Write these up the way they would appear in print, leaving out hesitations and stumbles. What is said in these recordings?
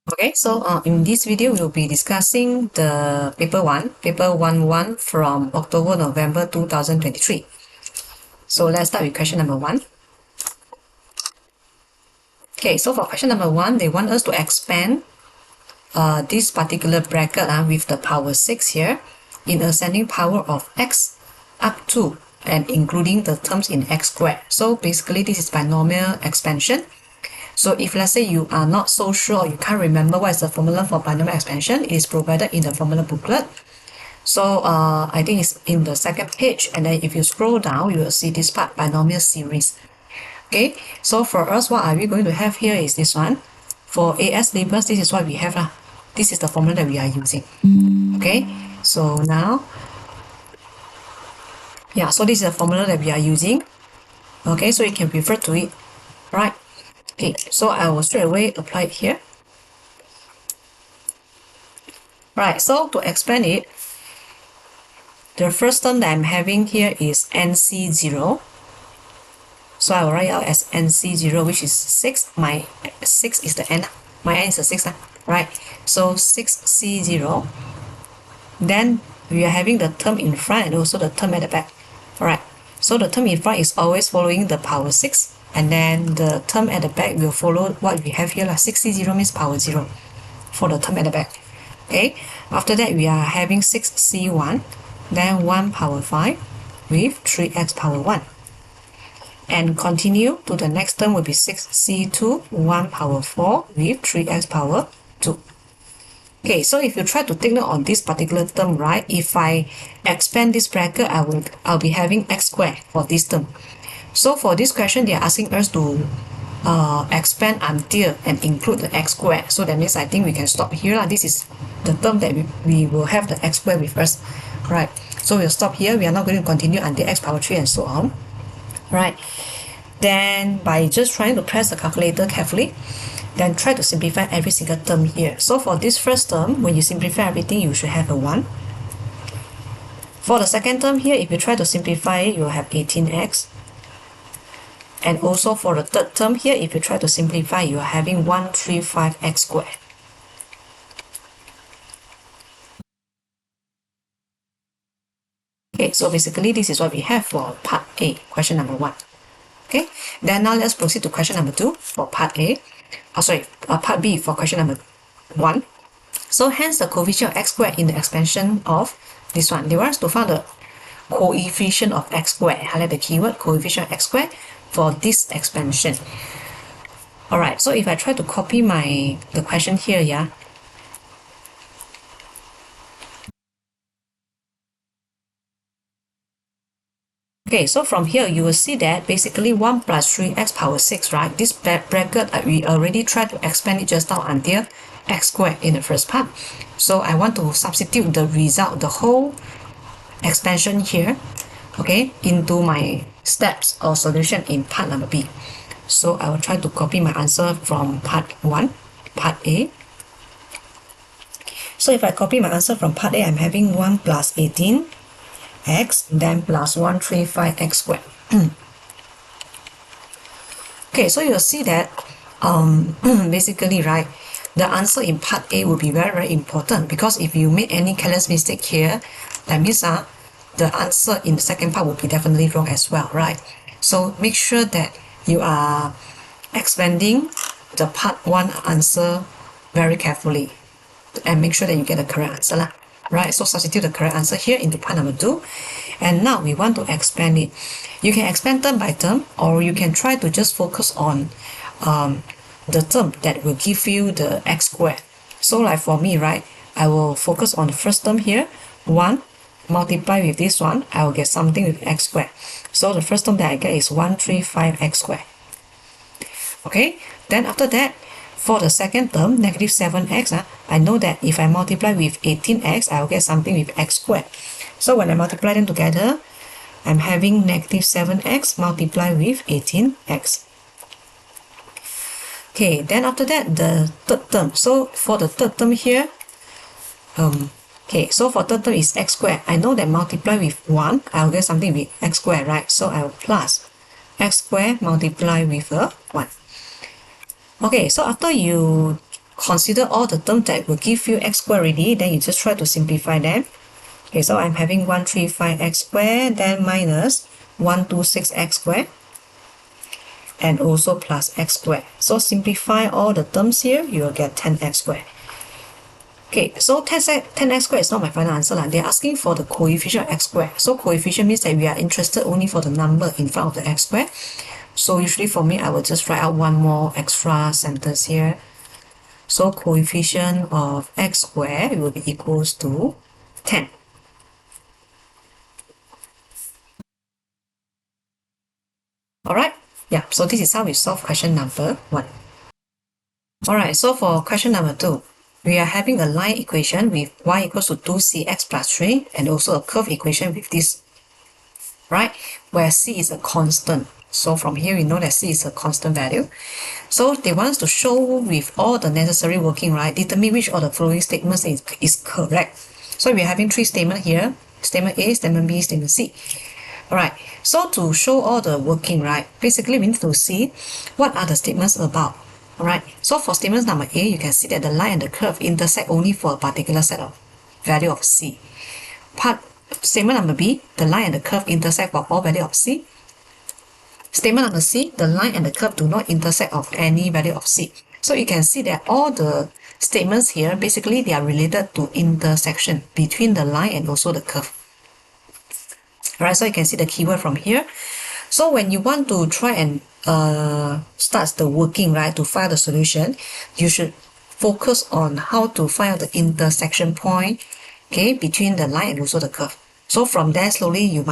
Okay, so in this video, we'll be discussing the paper 1 from October, November 2023. So let's start with question number 1. Okay, so for question number 1, they want us to expand this particular bracket with the power 6 here in ascending power of x up to and including the terms in x squared. So basically, this is binomial expansion. So if let's say you are not so sure, you can't remember what is the formula for binomial expansion, it is provided in the formula booklet. So I think it's in the second page, and then if you scroll down, you will see this part, binomial series. Okay, so for us, what are we going to have here is this one. For AS labels, this is what we have. This is the formula that we are using. Okay, so now, yeah, so this is the formula that we are using. Okay, so you can refer to it, right? Okay, so I will straight away apply it here. Right, so to expand it, the first term that I'm having here is NC0. So I will write out as NC0, which is 6. My 6 is the N. My N is the 6, right? So 6C0. Then we are having the term in front and also the term at the back. Alright, so the term in front is always following the power 6. And then the term at the back will follow what we have here. 6C0 means power 0 for the term at the back. Okay, after that we are having 6C1, then 1 power 5 with 3x power 1. And continue to the next term will be 6C2, 1 power 4 with 3x power 2. Okay, so if you try to take note on this particular term, right, if I expand this bracket, I'll be having x squared for this term. So for this question, they are asking us to expand until and include the x squared. So that means I think we can stop here. This is the term that we will have the x squared with us. Right. So we'll stop here. We are not going to continue until x power 3 and so on. Right. Then by just trying to press the calculator carefully, then try to simplify every single term here. So for this first term, when you simplify everything, you should have a 1. For the second term here, if you try to simplify it, you'll have 18x. And also for the third term here, if you try to simplify, you are having 135x squared. Okay, so basically this is what we have for part A, question number 1. Okay, then now let's proceed to question number 2 for part A. Part B for question number 1. So hence the coefficient of x squared in the expansion of this one. They want us to find the coefficient of x squared. Highlight the keyword coefficient of x squared for this expansion. Alright, so if I try to copy the question here, yeah. Okay, so from here you will see that basically 1 plus 3x power 6, right? This bracket we already tried to expand it just now until x squared in the first part. So I want to substitute the result, the whole expansion here, okay, into my steps or solution in part number B. So I will try to copy my answer from part 1, part A. So if I copy my answer from part A, I'm having 1 plus 18x, then plus 135x squared. Okay, so you'll see that basically, right, the answer in part A will be very, very important, because if you make any careless mistake here, that means the answer in the second part will be definitely wrong as well, right? So make sure that you are expanding the part 1 answer very carefully and make sure that you get the correct answer, right? So substitute the correct answer here into part number 2. And now we want to expand it. You can expand term by term, or you can try to just focus on the term that will give you the x squared. So like for me, right, I will focus on the first term here, 1 multiply with this one, I will get something with x squared. So the first term that I get is 135x squared. Okay, then after that, for the second term, negative 7x, I know that if I multiply with 18x, I will get something with x squared. So when I multiply them together, I'm having negative 7x multiplied with 18x. Okay, then after that, the third term. So for the third term here, okay, so for third term is x squared. I know that multiply with 1, I'll get something with x squared, right? So I will plus x squared multiply with 1. Okay, so after you consider all the terms that will give you x squared already, then you just try to simplify them. Okay, so I'm having 135x squared, then minus 126x squared, and also plus x squared. So simplify all the terms here, you will get 10x squared. Okay, so 10x squared is not my final answer. They're asking for the coefficient of x squared. So coefficient means that we are interested only for the number in front of the x squared. So usually for me, I will just write out one more extra sentence here. So coefficient of x squared will be equals to 10. Alright, yeah, so this is how we solve question number 1. Alright, so for question number 2, we are having a line equation with y equals to 2cx plus 3 and also a curve equation with this, right, where c is a constant. So from here we know that c is a constant value. So they want us to show with all the necessary working, right, determine which of the following statements is correct. So we are having 3 statements here, statement A, statement B, statement C. Alright, so to show all the working, right, basically we need to see what are the statements about. Alright, so for statement number A, you can see that the line and the curve intersect only for a particular set of value of C. Statement number B, the line and the curve intersect for all value of C. Statement number C, the line and the curve do not intersect of any value of C. So you can see that all the statements here, basically they are related to intersection between the line and also the curve. Alright, so you can see the keyword from here. So when you want to try and start the working, right, to find the solution, you should focus on how to find out the intersection point, okay, between the line and also the curve. So from there, slowly it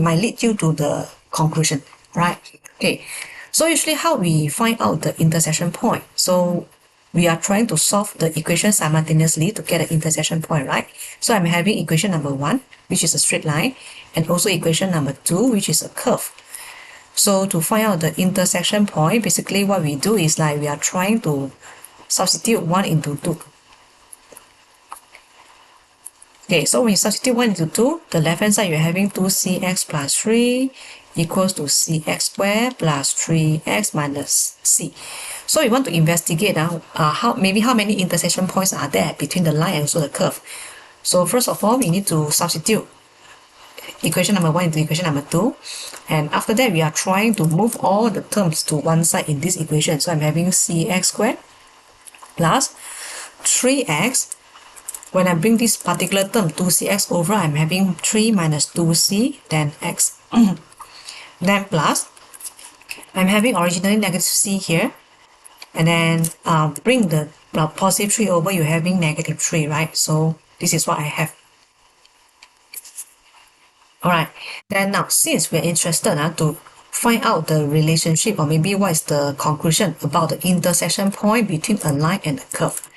might lead you to the conclusion, right? Okay, so usually how we find out the intersection point? So we are trying to solve the equation simultaneously to get an intersection point, right? So I'm having equation number 1, which is a straight line, and also equation number 2, which is a curve. So to find out the intersection point, basically what we do is like we are trying to substitute 1 into 2. Okay, so when you substitute 1 into 2, the left hand side you're having 2cx plus 3 equals to cx squared plus 3x minus c. So we want to investigate how many intersection points are there between the line and also the curve. So first of all, we need to substitute equation number 1 into equation number 2, and after that we are trying to move all the terms to one side in this equation. So I'm having cx squared plus 3x. When I bring this particular term 2cx over, I'm having 3 minus 2c, then x. Then plus, I'm having originally negative c here, and then bring the positive 3 over, you're having negative 3, right? So this is what I have. Alright, then now since we're interested to find out the relationship, or maybe what is the conclusion about the intersection point between a line and a curve.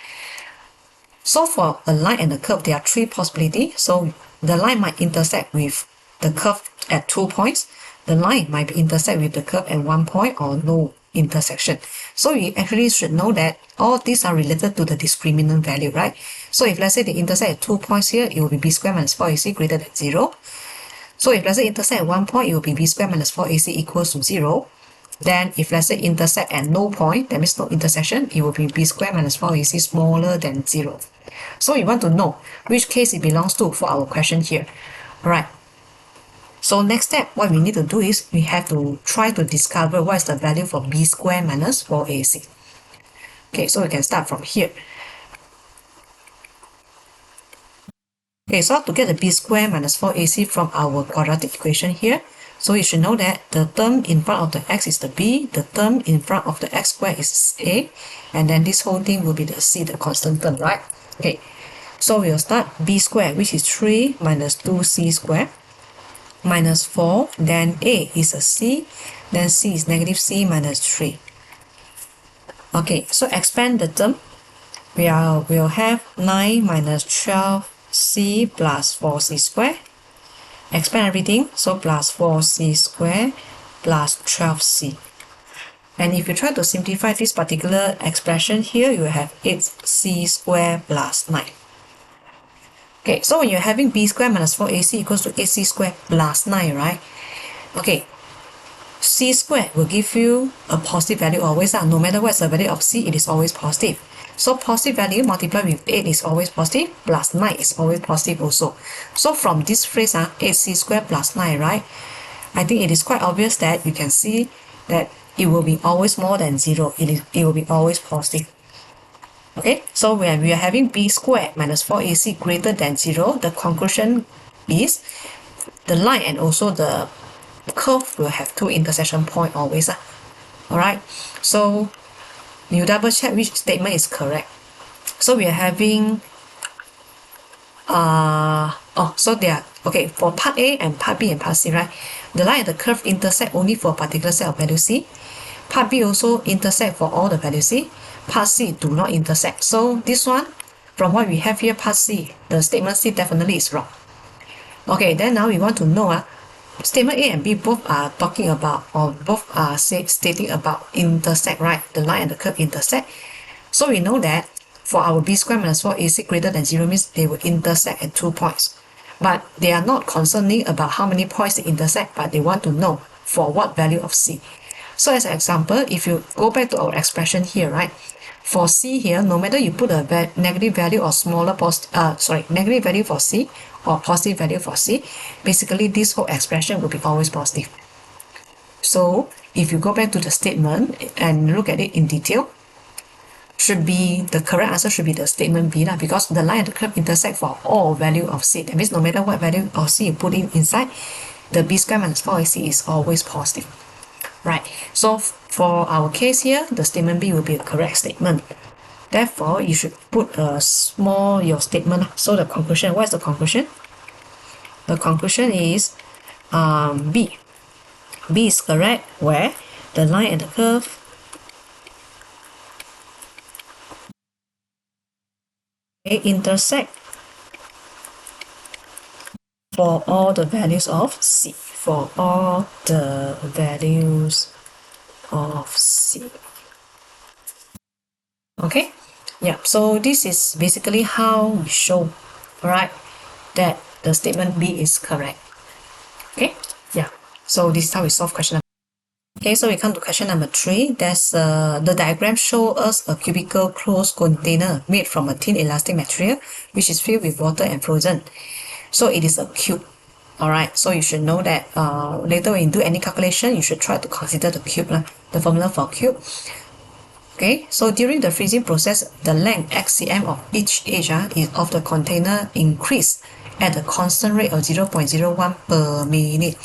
So for a line and a curve, there are 3 possibilities. So the line might intersect with the curve at 2 points. The line might intersect with the curve at 1 point, or no intersection. So you actually should know that all these are related to the discriminant value, right? So if let's say they intersect at 2 points here, it will be b squared minus 4ac greater than 0. So if let's say intersect at 1 point, it will be b squared minus 4ac equals to 0. Then if let's say intersect at no point, that means no intersection, it will be b squared minus 4ac smaller than 0. So we want to know which case it belongs to for our question here. Alright. So next step, what we need to do is we have to try to discover what is the value for b squared minus 4ac. Okay, so we can start from here. Okay, so to get the b squared minus 4ac from our quadratic equation here, so you should know that the term in front of the x is the b, the term in front of the x squared is a, and then this whole thing will be the c, the constant term, right? Okay, so we'll start b squared, which is 3 minus 2c squared, minus 4, then a is a c, then c is negative c minus 3. Okay, so expand the term. We'll have 9 minus 12c plus 4c squared. Expand everything, so plus 4c squared plus 12c. And if you try to simplify this particular expression here, you will have 8c squared plus 9. Okay, so when you're having b squared minus 4ac equals to 8c squared plus 9, right? Okay, c squared will give you a positive value always. No matter what's the value of c, it is always positive. So positive value multiplied with 8 is always positive, plus 9 is always positive also. So from this phrase, 8c squared plus 9, right? I think it is quite obvious that you can see that it will be always more than 0. It will be always positive. Okay, so when we are having b squared minus 4ac greater than 0, the conclusion is the line and also the curve will have two intersection point always. Alright, so you double check which statement is correct. So we are having so they are okay for part A and part B and part C, right? The line and the curve intersect only for a particular set of value C. Part B also intersect for all the values C. Part C do not intersect. So this one, from what we have here, part C, the statement C definitely is wrong. Okay, then now we want to know statement A and B both are talking about, or both are stating about intersect, right? The line and the curve intersect. So we know that for our b squared minus 4ac greater than 0 means they will intersect at 2 points. But they are not concerning about how many points they intersect, but they want to know for what value of c. So as an example, if you go back to our expression here, right? For c here, no matter you put a negative value or smaller negative value for c or positive value for c, basically this whole expression will be always positive. So if you go back to the statement and look at it in detail, the correct answer should be the statement B, because the line and the curve intersect for all value of c. That means no matter what value of c you put in inside, the b squared minus 4ac is always positive. Right, so for our case here, the statement B will be a correct statement. Therefore, you should put a small your statement. So the conclusion, what is the conclusion? The conclusion is B. B is correct where the line and the curve intersect for all the values of C. For all the values of C. Okay, yeah, so this is basically how we show, right, that the statement B is correct. Okay, yeah, so this is how we solve question number. Okay, so we come to question number 3. There's the diagram shows us a cubical closed container made from a thin elastic material which is filled with water and frozen. So it is a cube. Alright, so you should know that later when you do any calculation, you should try to consider the cube, the formula for cube. Okay, so during the freezing process, the length xcm of each edge of the container increase at a constant rate of 0.01 per minute.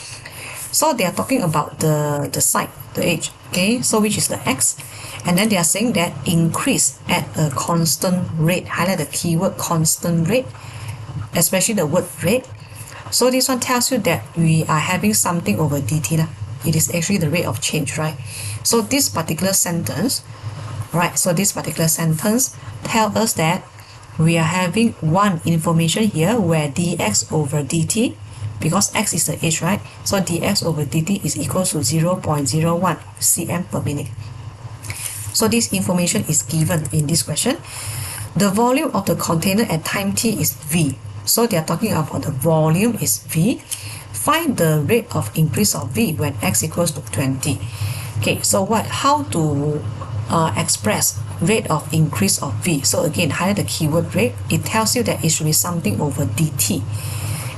So they are talking about the side, the edge, okay, so which is the x, and then they are saying that increase at a constant rate. Highlight the keyword constant rate, especially the word rate. So this one tells you that we are having something over dt. It is actually the rate of change, right? So this particular sentence, right, so this particular sentence tells us that we are having one information here where dx over dt, because x is the edge, right? So dx over dt is equal to 0.01 cm per minute. So this information is given in this question. The volume of the container at time t is v. So they are talking about the volume is v. Find the rate of increase of v when x equals to 20. Okay, so how to express rate of increase of v? So again, highlight the keyword rate. It tells you that it should be something over dt.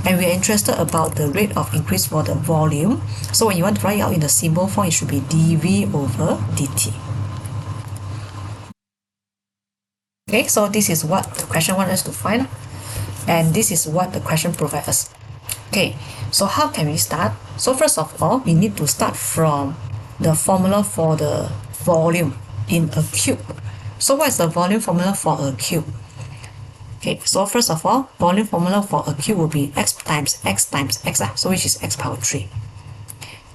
And we are interested about the rate of increase for the volume. So when you want to write it out in the symbol form, it should be dv over dt. Okay, so this is what the question wants us to find. And this is what the question provides us. Okay, so how can we start? So first of all, we need to start from the formula for the volume in a cube. So what is the volume formula for a cube? Okay, so first of all, volume formula for a cube will be x times x times x, so which is x power 3.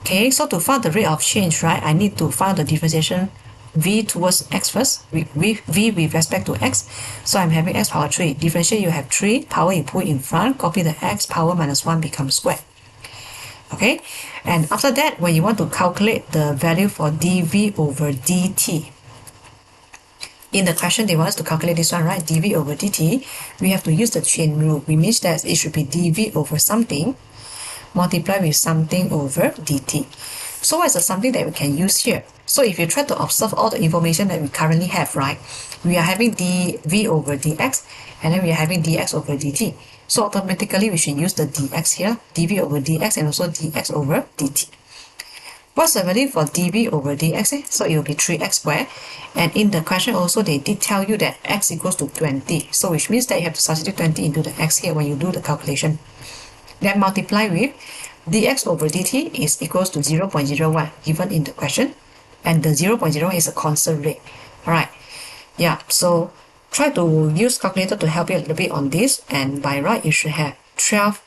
Okay, so to find the rate of change, right, I need to find the differentiation v towards x first, v with respect to x. So I'm having x power 3. Differentiate, you have 3, power you put in front, copy the x, power minus 1 becomes squared. Okay, and after that, when you want to calculate the value for dv over dt, in the question they want us to calculate this one, right, dv over dt, we have to use the chain rule, which means that it should be dv over something multiplied with something over dt. So what is something that we can use here? So if you try to observe all the information that we currently have, right? We are having dv over dx, and then we are having dx over dt. So automatically we should use the dx here, dv over dx, and also dx over dt. What's the value for dv over dx? So it will be 3x squared. And in the question also, they did tell you that x equals to 20. So which means that you have to substitute 20 into the x here when you do the calculation. Then multiply with dx over dt is equals to 0.01 given in the question. And the 0.01 is a constant rate. Alright. Yeah, so try to use calculator to help you a little bit on this. And by right, you should have 12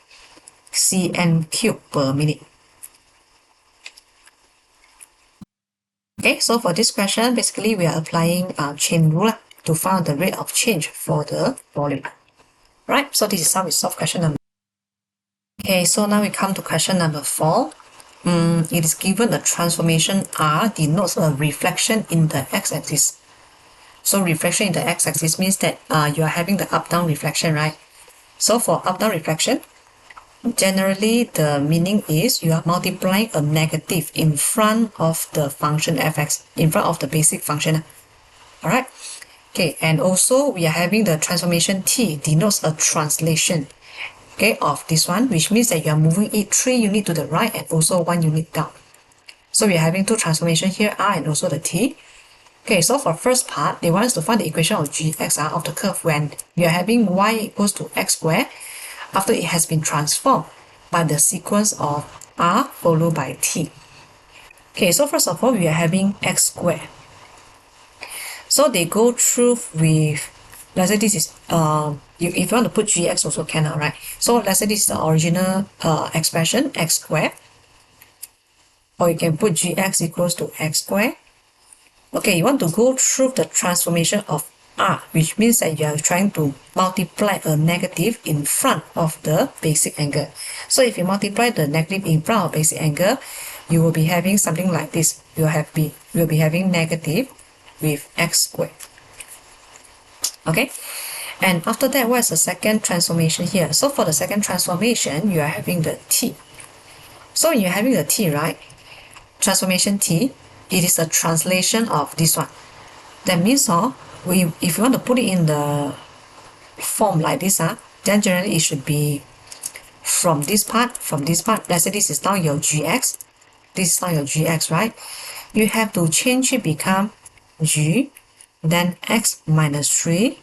cm cubed per minute. Okay, so for this question, basically we are applying chain rule to find the rate of change for the volume. Right, so this is how we solve question number. Okay, so now we come to question number 4. It is given a transformation R denotes a reflection in the x-axis. So reflection in the x-axis means that you are having the up-down reflection, right? So for up-down reflection, generally the meaning is you are multiplying a negative in front of the function fx, in front of the basic function. Alright, okay, and also we are having the transformation t denotes a translation, okay, of this one, which means that you are moving it 3 units to the right and also 1 unit down. So we are having two transformations here, r and also the t. Okay, so for first part, they want us to find the equation of gx of the curve when we are having y equals to x squared after it has been transformed by the sequence of r followed by t. Okay, so first of all, we are having x squared. So they go through with, let's say this is, if you want to put gx also can, right? So let's say this is the original expression, x squared. Or you can put gx equals to x squared. Okay, you want to go through the transformation of r, which means that you are trying to multiply a negative in front of the basic angle. So if you multiply the negative in front of basic angle, you will be having something like this. You will be having negative with x squared. Okay, and after that, what is the second transformation here? So for the second transformation, you are having the t. So you're having the t, right? Transformation t, it is a translation of this one. That means if you want to put it in the form like this, then generally it should be from this part, let's say this is now your gx, this is now your gx, right? You have to change it become g, then x minus 3,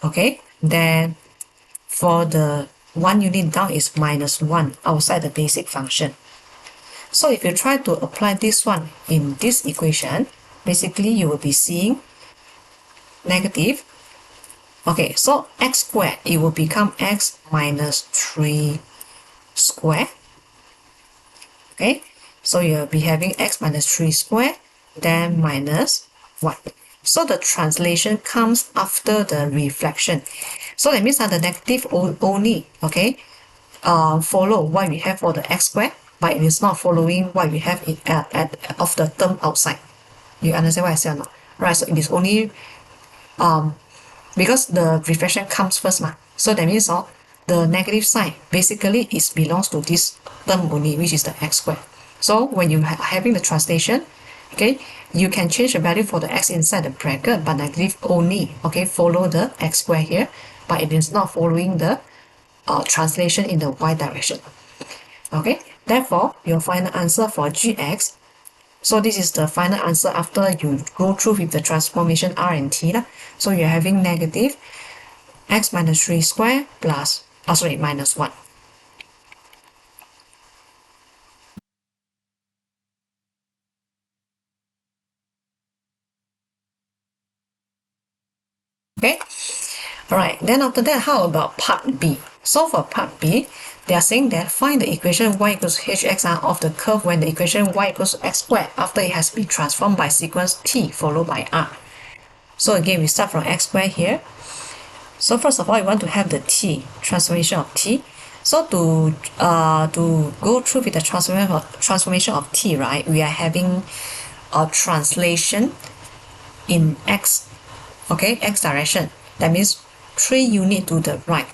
okay? Then for the 1 unit down is minus 1 outside the basic function. So if you try to apply this one in this equation, basically you will be seeing negative. Okay, so x squared, it will become x minus 3 squared. Okay, so you'll be having x minus 3 squared, then minus 1. So the translation comes after the reflection. So that means that the negative only, okay, follow what we have for the x squared, but it is not following what we have of the term outside. You understand what I said or not? Right, so it is only because the reflection comes first, so that means the negative sign basically it belongs to this term only, which is the x squared. So when you are having the translation, okay, you can change the value for the x inside the bracket, but negative only, okay, follow the x squared here, but it is not following the translation in the y direction. Okay, therefore your final answer for gx, so this is the final answer after you go through with the transformation r and t. So you're having negative x minus 3 squared plus, minus 1. Okay, alright, then after that, how about part B? So for part B, they are saying that find the equation y equals hx of the curve when the equation y equals x squared after it has been transformed by sequence t followed by r. So again, we start from x squared here. So first of all, you want to have the t, transformation of t. So to go through with the transformation of t, right, we are having a translation in x, okay, x direction. That means 3 units to the right.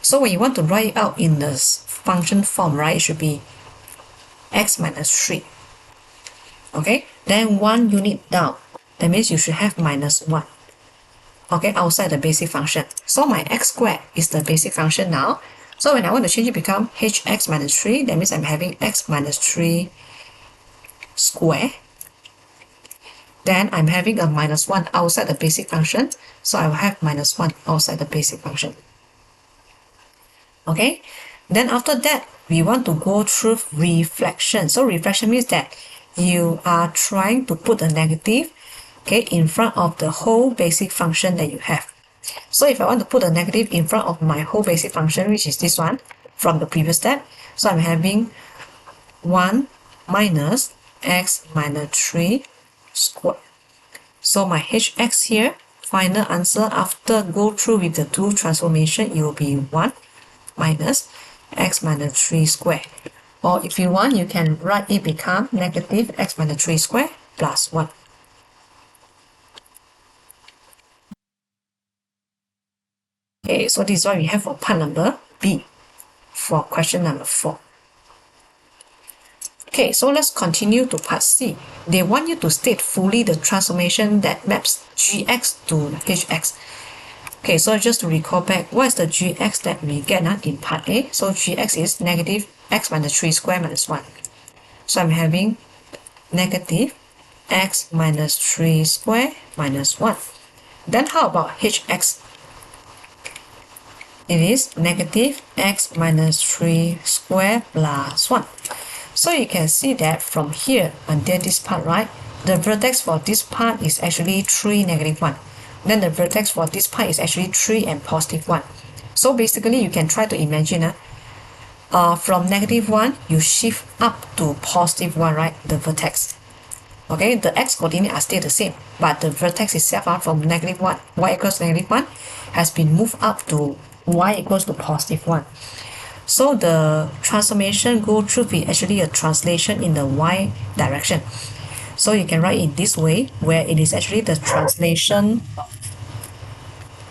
So when you want to write it out in the function form, right, it should be x minus 3. Okay, then 1 unit down, that means you should have minus 1. Okay, outside the basic function. So my x squared is the basic function now. So when I want to change it become hx minus 3, that means I'm having x minus 3 square. Then I'm having a minus 1 outside the basic function. So I will have minus 1 outside the basic function. Okay, then after that, we want to go through reflection. So reflection means that you are trying to put a negative, okay, in front of the whole basic function that you have. So if I want to put a negative in front of my whole basic function, which is this one from the previous step, so I'm having 1 minus x minus 3 squared. So my hx here, final answer after go through with the two transformation, it will be 1 minus x minus 3 squared. Or if you want, you can write it become negative x minus 3 squared plus 1. Okay, so this is what we have for part number B for question number 4. Okay, so let's continue to part C. They want you to state fully the transformation that maps gx to hx. Okay, so just to recall back, what is the gx that we get in part A? So gx is negative x minus 3 squared minus 1. So I'm having negative x minus 3 squared minus 1. Then how about hx? It is negative x minus 3 squared plus 1. So you can see that from here until this part, right? The vertex for this part is actually 3, negative 1. Then the vertex for this part is actually 3 and positive 1. So basically you can try to imagine from negative 1, you shift up to positive 1, right? The vertex. Okay, the x coordinate are still the same, but the vertex itself from negative 1, y equals negative 1, has been moved up to y equals to positive 1. So the transformation go through be actually a translation in the y direction. So you can write it this way, where it is actually the translation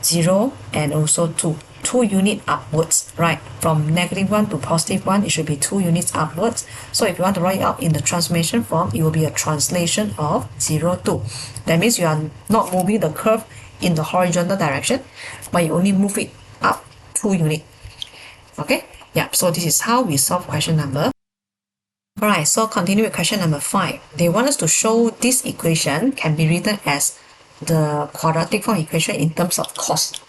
0 and also 2. 2 units upwards, right? From negative 1 to positive 1, it should be 2 units upwards. So if you want to write it out in the transformation form, it will be a translation of 0, 2. That means you are not moving the curve in the horizontal direction, but you only move it up 2 units. Okay? Yeah, so this is how we solve question number. Alright, so continue with question number 5. They want us to show this equation can be written as the quadratic form equation in terms of cost.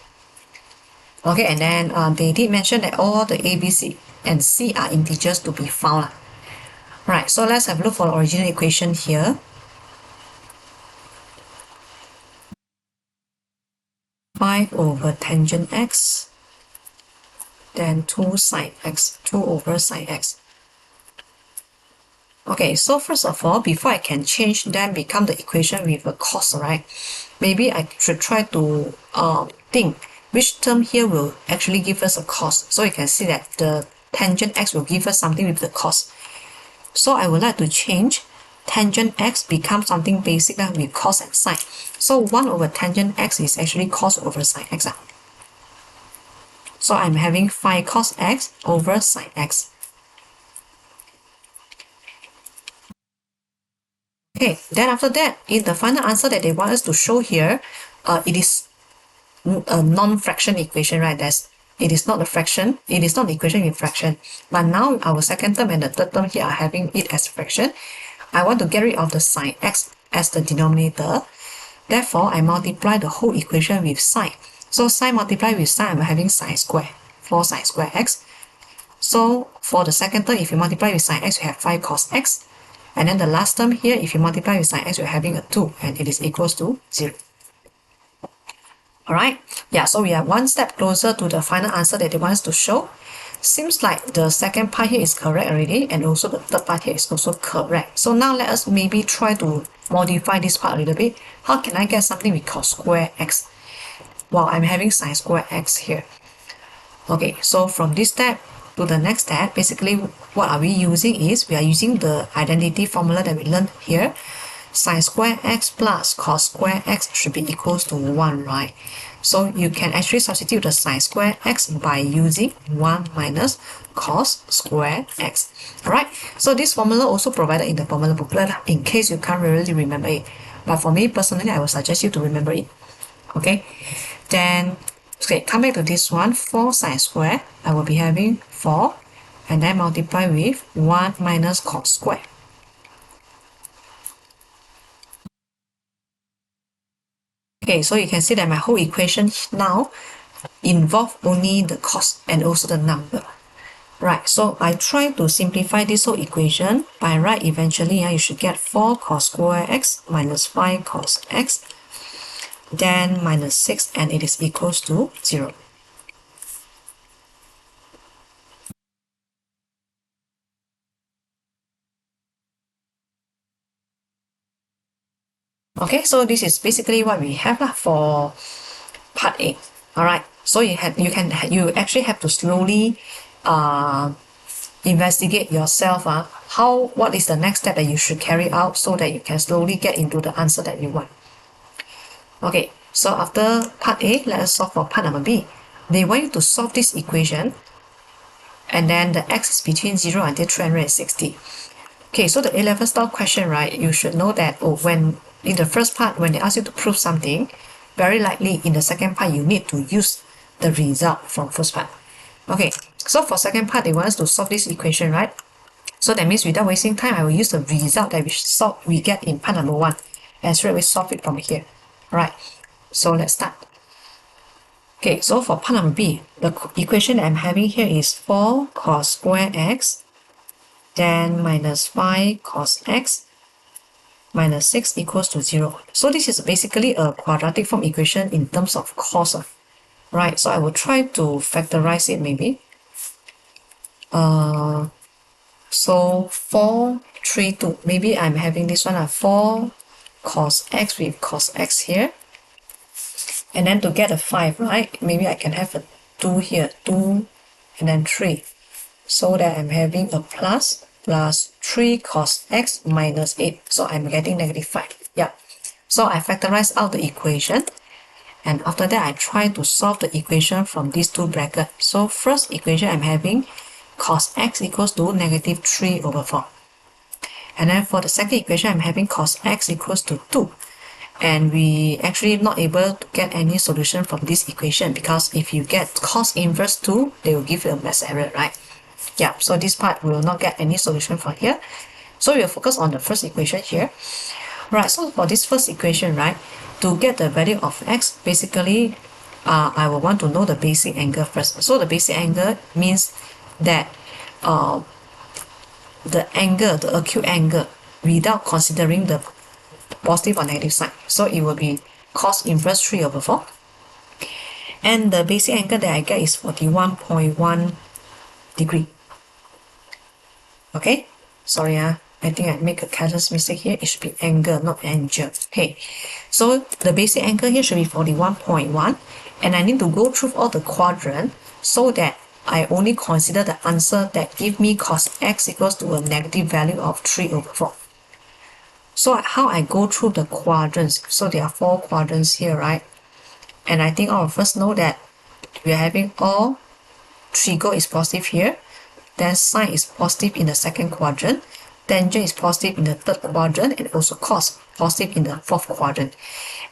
Okay, and then they did mention that all the A, B, C, and C are integers to be found. Right, so let's have a look for the original equation here. 5 over tangent x, then 2 sine x, 2 over sine x. Okay, so first of all, before I can change them become the equation with a cos, right? Maybe I should try to think which term here will actually give us a cos. So you can see that the tangent x will give us something with the cos. So I would like to change tangent x become something basic with cos and sine. So 1 over tangent x is actually cos over sine x. So I'm having 5 cos x over sine x. Okay, then after that, in the final answer that they want us to show here, it is a non-fraction equation, right? It is not a fraction, it is not an equation with fraction. But now our second term and the third term here are having it as fraction. I want to get rid of the sine x as the denominator. Therefore, I multiply the whole equation with sine. So sine multiplied with sine, I'm having sine square, 4 sine square x. So for the second term, if you multiply with sine x, you have 5 cos x. And then the last term here, if you multiply with sine x, you're having a 2, and it is equals to 0. Alright, yeah, so we are one step closer to the final answer that they want us to show. Seems like the second part here is correct already, and also the third part here is also correct. So now let us maybe try to modify this part a little bit. How can I get something we call square x? Well, I'm having sine square x here. Okay, so from this step to the next step, basically what are we using is, we are using the identity formula that we learned here. Sine square x plus cos square x should be equals to 1, right? So you can actually substitute the sine square x by using 1 minus cos square x. Alright, so this formula also provided in the formula booklet in case you can't really remember it. But for me personally, I will suggest you to remember it. Okay, then okay, come back to this one. 4 sine square, I will be having 4 and then multiply with 1 minus cos square. Okay, so you can see that my whole equation now involve only the cos and also the number. Right, so I try to simplify this whole equation. By right, eventually you should get 4 cos square x minus 5 cos x, then minus 6, and it is equals to 0. Okay, so this is basically what we have for part A. All right, so you actually have to slowly investigate yourself. What is the next step that you should carry out so that you can slowly get into the answer that you want. Okay, so after part A, let us solve for part number B. They want you to solve this equation, and then the x is between 0 until 360. Okay, so the A-level style question, right, you should know that when in the first part, when they ask you to prove something, very likely in the second part, you need to use the result from first part. Okay, so for second part, they want us to solve this equation, right? So that means without wasting time, I will use the result that we get in part number 1 and straight away solve it from here. Alright, so let's start. Okay, so for part number B, the equation that I'm having here is 4 cos square x, then minus 5 cos x minus 6 equals to 0. So this is basically a quadratic form equation in terms of cos. Right, so I will try to factorize it maybe. So 4, 3, 2. Maybe I'm having this one 4 cos x with cos x here. And then to get a 5, right? Maybe I can have a 2 here, 2 and then 3. So that I'm having a plus 3 cos x minus 8. So I'm getting negative 5. Yeah. So I factorize out the equation. And after that, I try to solve the equation from these two brackets. So first equation I'm having cos x equals to negative 3 over 4. And then for the second equation, I'm having cos x equals to 2. And we actually not able to get any solution from this equation because if you get cos inverse 2, they will give you a math error, right? Yeah, so this part we will not get any solution from here. So we'll focus on the first equation here. Right, so for this first equation, right, to get the value of x, basically, I will want to know the basic angle first. So the basic angle means that the angle, the acute angle, without considering the positive or negative sign. So it will be cos inverse 3 over 4. And the basic angle that I get is 41.1 degree. Okay, sorry, I think I make a careless mistake here. It should be angle, not angel. Okay, so the basic angle here should be 41.1, and I need to go through all the quadrant so that I only consider the answer that give me cos x equals to a negative value of 3 over 4. So how I go through the quadrants, so there are 4 quadrants here, right? And I think all of us know that we are having all trigo is positive here, then sine is positive in the second quadrant, tangent is positive in the third quadrant, and also cos positive in the fourth quadrant.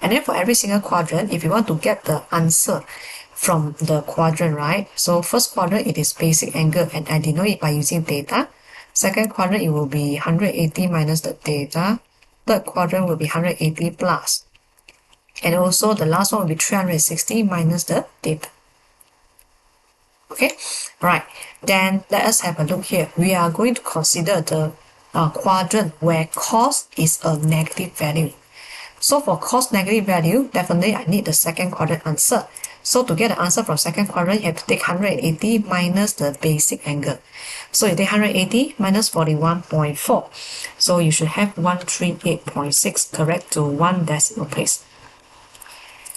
And then for every single quadrant, if you want to get the answer from the quadrant, right? So first quadrant, it is basic angle, and I denote it by using theta. Second quadrant, it will be 180 minus the theta. Third quadrant will be 180 plus. And also the last one will be 360 minus the theta. Okay, right. Then let us have a look here. We are going to consider the quadrant where cos is a negative value. So for cos negative value, definitely I need the second quadrant answer. So to get the answer from second quadrant, you have to take 180 minus the basic angle. So you take 180 minus 41.4. So you should have 138.6 correct to 1 decimal place.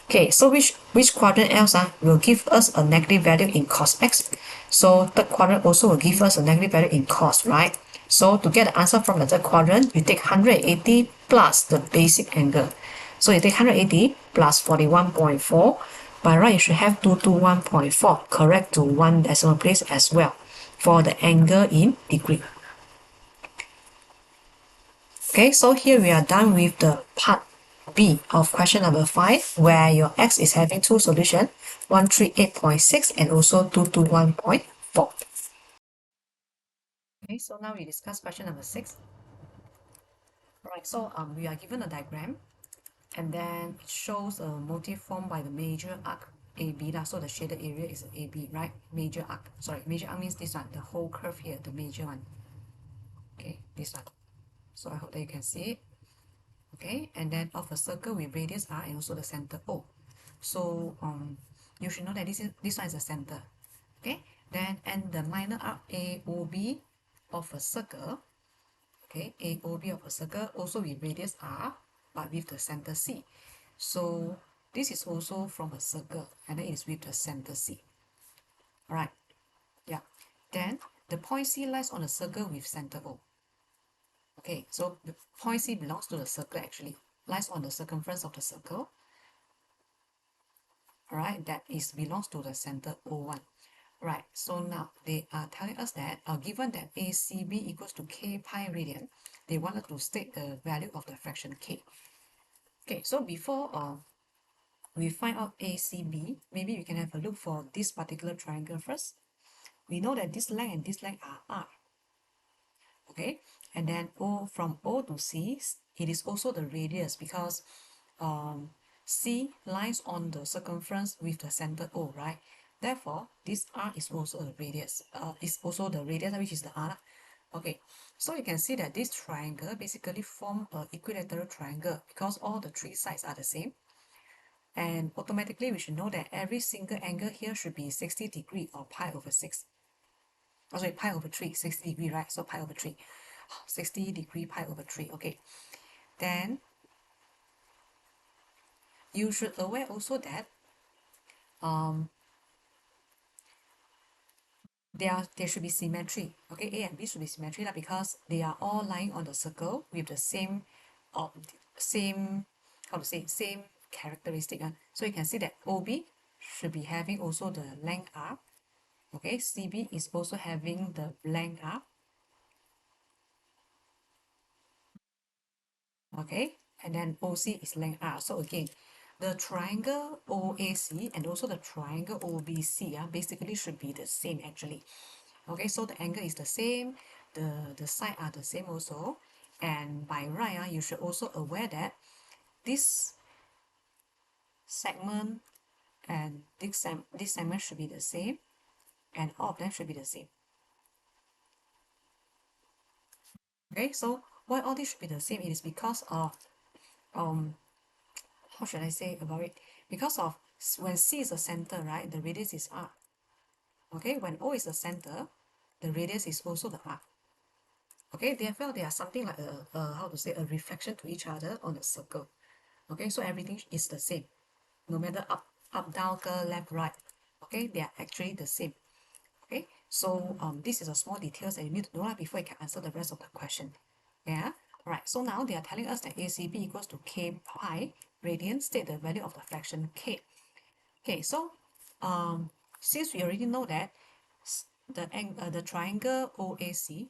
Okay, so which quadrant else will give us a negative value in cos x? So third quadrant also will give us a negative value in cos, right? So to get the answer from the third quadrant, you take 180 plus the basic angle. So you take 180 plus 41.4 by right, you should have 221.4, correct to one decimal place as well for the angle in degree. Okay, so here we are done with the part B of question number 5, where your x is having two solutions, 138.6 and also 221.4. Okay, so now we discuss question number 6. Alright, so we are given a diagram, and then it shows a motif formed by the major arc AB. So the shaded area is AB, right? Major arc. Sorry, major arc means this one, the whole curve here, the major one. Okay, this one. So I hope that you can see it. Okay, and then of a circle with radius R and also the center O. So you should know that this one is the center. Okay, then and the minor arc AOB of a circle. Okay, AOB of a circle also with radius R, but with the center C. So this is also from a circle, and then it is with the center C. Alright, yeah. Then the point C lies on a circle with center O. Okay, so the point C belongs to the circle actually, lies on the circumference of the circle. Alright, that is belongs to the center O1. Right, so now they are telling us that given that ACB equals to K pi radian, they wanted to state the value of the fraction K. Okay, so before we find out ACB, maybe we can have a look for this particular triangle first. We know that this length and this length are R. Okay, and then from O to C, it is also the radius because C lies on the circumference with the center O, right? Therefore, this R is also a radius. Is also the radius, which is the R. Okay, so you can see that this triangle basically form an equilateral triangle because all the three sides are the same. And automatically, we should know that every single angle here should be 60 degree or pi over 6. Oh, sorry, pi over 3, 60 degree, right? So pi over 3. 60 degree pi over 3. Okay, then you should aware also that there should be symmetry. Okay, A and B should be symmetry because they are all lying on the circle with the same same how to say same characteristic. So you can see that OB should be having also the length R. Okay, CB is also having the length R. Okay, and then OC is length R. So again, the triangle OAC and also the triangle OBC basically should be the same actually. Okay, so the angle is the same, the side are the same also, and by right you should also aware that this segment and this segment should be the same, and all of them should be the same. Okay, so why all these should be the same? It is because of how should I say about it? Because of when C is the center, right, the radius is R. Okay, when O is the center, the radius is also the R. Okay, therefore they are something like how to say, a reflection to each other on the circle. Okay, so everything is the same, no matter up, down, left, right. Okay, they are actually the same. Okay, so this is a small details that you need to know before you can answer the rest of the question. Yeah, right. So now they are telling us that ACB equals to K pi radian. State the value of the fraction K. Okay, so since we already know that the triangle OAC,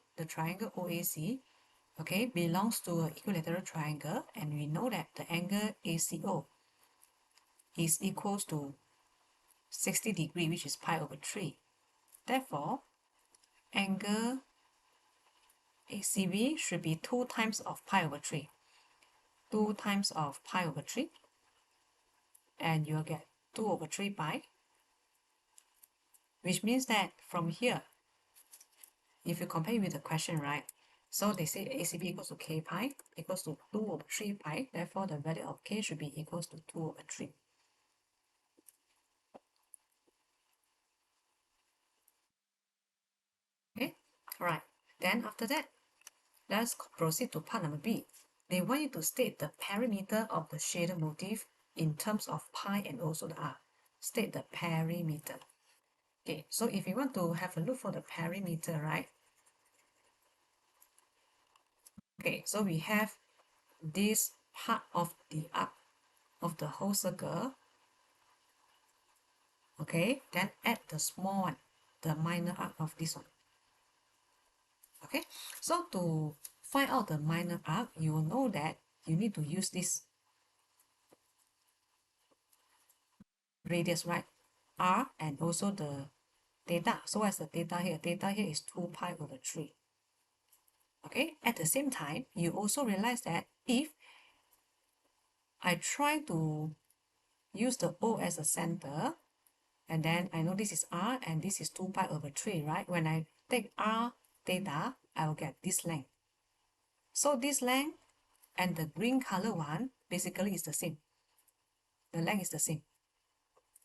okay, belongs to an equilateral triangle, and we know that the angle ACO is equals to 60 degree, which is pi over 3. Therefore, angle ACB should be 2 times of pi over 3. 2 times of pi over 3, and you'll get 2 over 3 pi, which means that from here, if you compare with the question, right, so they say ACB equals to K pi equals to 2 over 3 pi, therefore the value of K should be equals to 2 over 3. Okay, alright, then after that, let's proceed to part number B. They want you to state the perimeter of the shader motif in terms of pi and also the R. State the perimeter. Okay, so if you want to have a look for the perimeter, right? Okay, so we have this part of the arc of the whole circle. Okay, then add the small one, the minor arc of this one. Okay, so to find out the minor arc, you will know that you need to use this radius, right? R and also the theta. So what's the theta here? Theta here is 2 pi over 3. Okay, at the same time, you also realize that if I try to use the O as a center, and then I know this is R and this is 2 pi over 3, right? When I take R theta, I will get this length. So this length and the green color one basically is the same. The length is the same.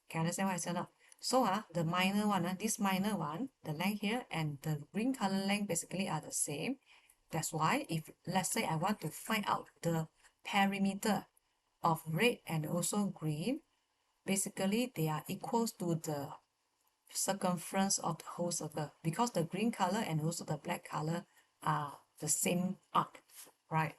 Can you understand what I said now? So the minor one, this minor one, the length here and the green color length basically are the same. That's why if let's say I want to find out the perimeter of red and also green, basically they are equals to the circumference of the whole circle because the green color and also the black color are the same arc, right?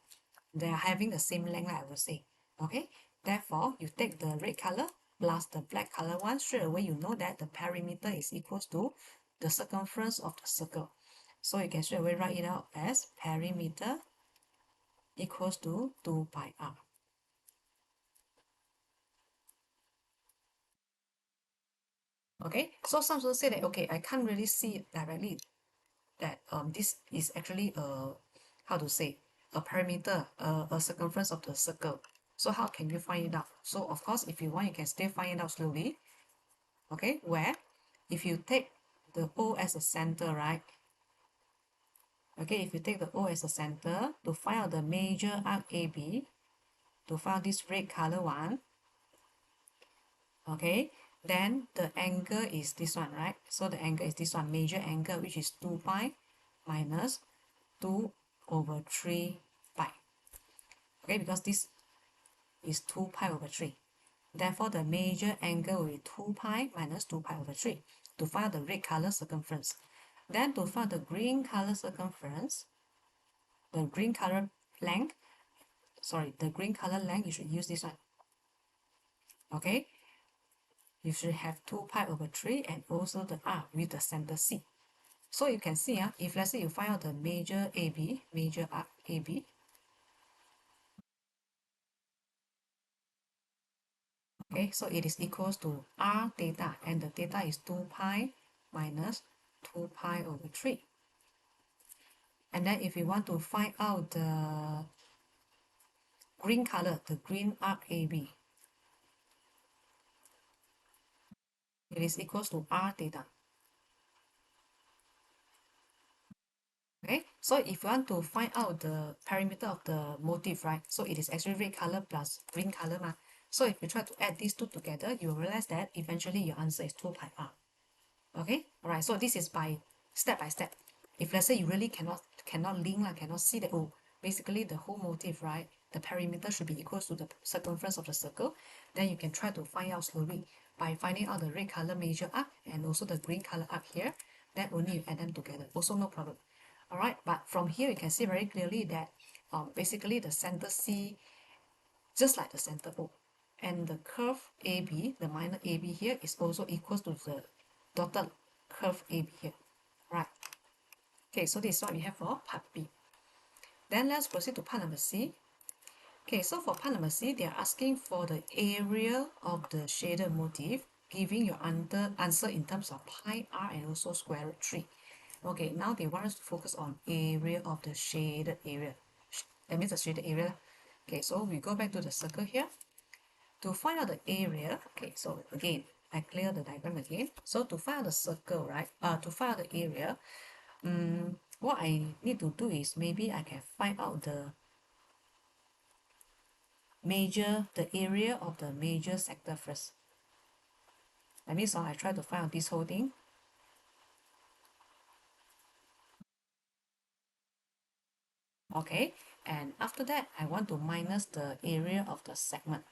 They are having the same length, I would say. Okay, therefore you take the red color plus the black color one, straight away you know that the perimeter is equals to the circumference of the circle. So you can straight away write it out as perimeter equals to 2 pi r. Okay, so some people say that, okay, I can't really see it directly that this is actually a, how to say, a perimeter, a circumference of the circle. So how can you find it out? So of course, if you want, you can still find it out slowly. Okay, where if you take the O as a center, right? Okay, if you take the O as a center to find out the major arc AB, to find this red color one, okay, then the angle is this one, right? So the angle is this one, major angle, which is 2 pi minus 2 over 3 pi. Okay, because this is 2 pi over 3. Therefore, the major angle will be 2 pi minus 2 pi over 3 to find the red color circumference. Then to find the green color circumference, the green color length, the green color length, you should use this one. Okay, you should have 2 pi over 3 and also the R with the center C. So you can see, if let's say you find out the major AB, major arc AB, okay, so it is equals to R theta, and the theta is 2 pi minus 2 pi over 3. And then if you want to find out the green color, the green arc AB, it is equals to R theta. Okay, so if you want to find out the perimeter of the motif, right? So it is actually red color plus green color. So if you try to add these two together, you will realize that eventually your answer is 2 pi R. Okay, all right, so this is by step. If let's say you really cannot link, cannot see that, oh, basically the whole motif, right, the perimeter should be equal to the circumference of the circle, then you can try to find out slowly by finding out the red color major arc and also the green color arc here. Then only you add them together, also no problem. All right, but from here you can see very clearly that basically the center C, just like the center O, and the curve AB, the minor AB here, is also equal to the dotted curve AB here. Right. Okay, so this is what we have for part B. Then let's proceed to part number C. Okay, so for part number C, they are asking for the area of the shaded motif, giving your answer in terms of pi r and also square root 3. Okay, now they want us to focus on area of the shaded area. That means the shaded area. Okay, so we go back to the circle here. To find out the area, okay, so again, I clear the diagram again. So to find out the circle, right, to find out the area, what I need to do is maybe I can find out the area of the major sector first. That means I try to find out this whole thing. Okay, and after that, I want to minus the area of the segment.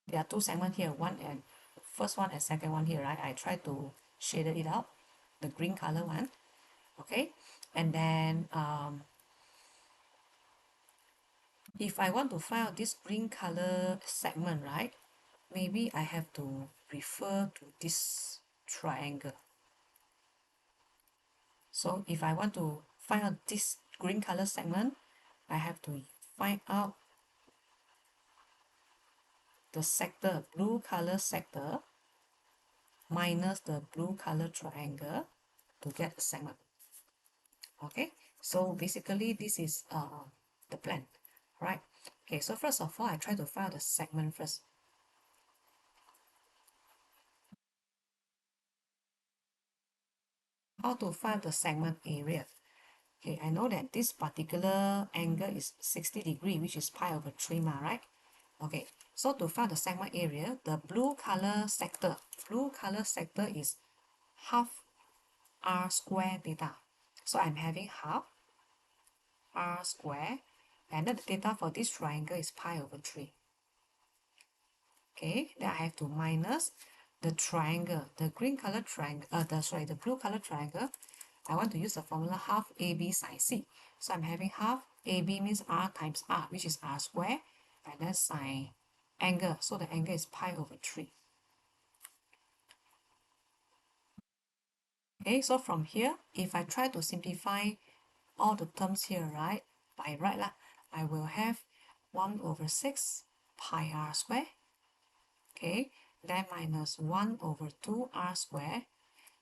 There are two segments here, first one and second one here, right? I try to shade it out, the green color one. Okay, and then if I want to find out this green color segment, right? maybe I have to refer to this triangle. So if I want to find out this green color segment, I have to find out the sector, blue color sector, minus the blue color triangle to get the segment. Okay, so basically this is the plan, right? Okay, so first of all, I try to find out the segment first. How to find the segment area? Okay, I know that this particular angle is 60 degree, which is pi over 3, right? Okay, so to find the segment area, the blue color sector is half r square theta. So I'm having half r square, and then the theta for this triangle is pi over 3. Okay, then I have to minus the triangle, the green color triangle, the blue color triangle. I want to use the formula half AB sine C. So I'm having half AB means R times R, which is R square, and then sine angle. So the angle is pi over 3. Okay, so from here, if I try to simplify all the terms here, right, by right lah, I will have 1 over 6 pi r square. Okay, then minus 1 over 2 r square.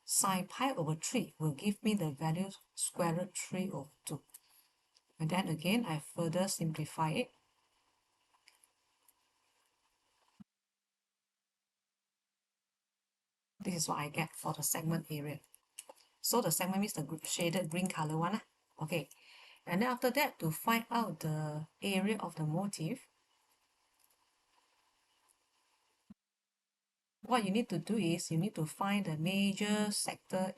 Sine pi over 3 will give me the value square root 3 over 2. And then again, I further simplify it. This is what I get for the segment area. So the segment means the shaded green color one. Okay, and then after that, to find out the area of the motif, what you need to do is you need to find the major sector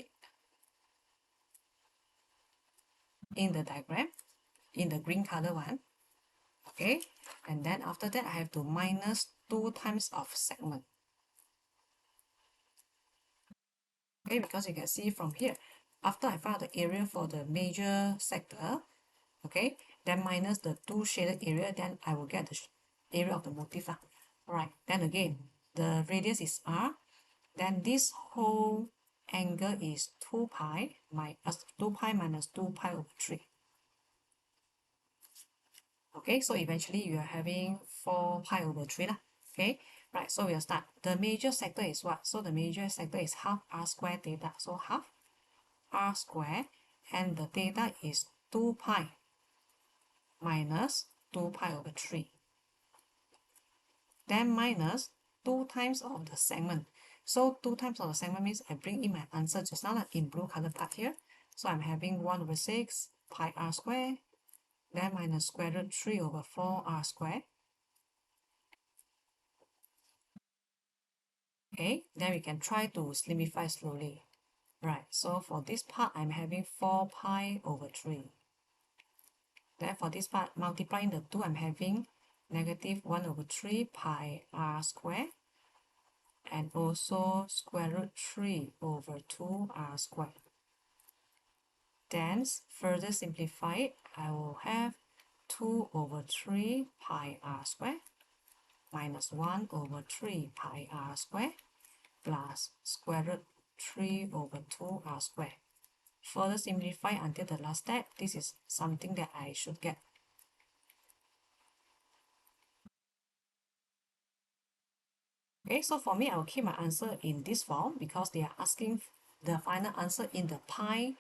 in the diagram, in the green color one. Okay, and then after that, I have to minus 2 times of segment. Okay, because you can see from here, after I find the area for the major sector, okay, then minus the 2 shaded area, then I will get the area of the motif. Alright, then again, the radius is r, then this whole angle is 2 pi, 2 pi minus 2 pi over 3. Okay, so eventually you are having 4 pi over 3 lah. Okay, right, so we'll start. The major sector is what? So the major sector is half r square theta, so half r square, and the theta is 2 pi minus 2 pi over 3. Then minus 2 times of the segment. So 2 times of the segment means I bring in my answer just now in blue color part here. So I'm having 1 over 6 pi r square, then minus square root 3 over 4 r square. Okay, then we can try to simplify slowly. Right, so for this part, I'm having 4 pi over 3. Then for this part, multiplying the 2, I'm having negative 1 over 3 pi r square, and also square root 3 over 2 r square. Then further simplify it, I will have 2 over 3 pi r square minus 1 over 3 pi r square plus square root 3 over 2 r square. Further simplify until the last step. This is something that I should get. Okay, so for me, I will keep my answer in this form because they are asking the final answer in the pi,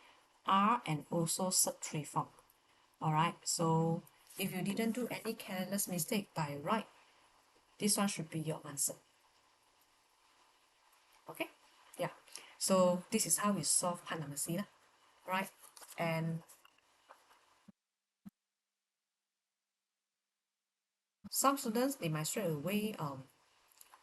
r, and also sub-3 form. Alright, so if you didn't do any careless mistake by right, this one should be your answer. Okay, yeah. So this is how we solve part number C, right? And some students, they might straight away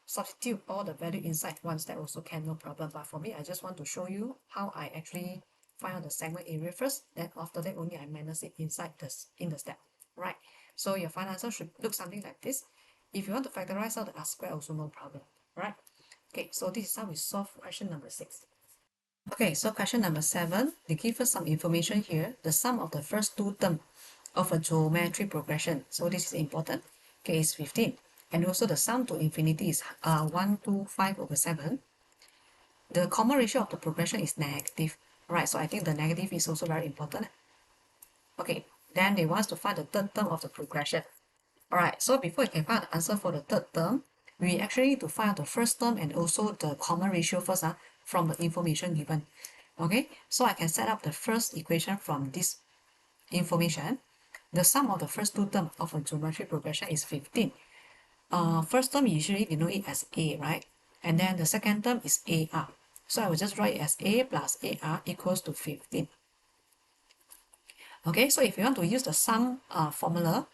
substitute all the value inside one step also can, no problem. But for me, I just want to show you how I actually find out the segment area first. Then after that, only I minus it inside in the step, right? So your final answer should look something like this. If you want to factorize out the r square, also no problem, right? Okay, so this is how we solve question number 6. Okay, so question number 7, they give us some information here. The sum of the first two terms of a geometry progression. So this is important. Okay, it's 15. and also the sum to infinity is 125 over 7. The common ratio of the progression is negative. Right, so I think the negative is also very important. Okay, then they want us to find the third term of the progression. Alright, so before you can find the answer for the third term, we actually need to find out the first term and also the common ratio first from the information given. Okay, so I can set up the first equation from this information. The sum of the first two terms of a geometric progression is 15. First term usually denote it as A, right? And then the second term is AR. So I will just write it as A plus AR equals to 15. Okay, so if you want to use the sum formula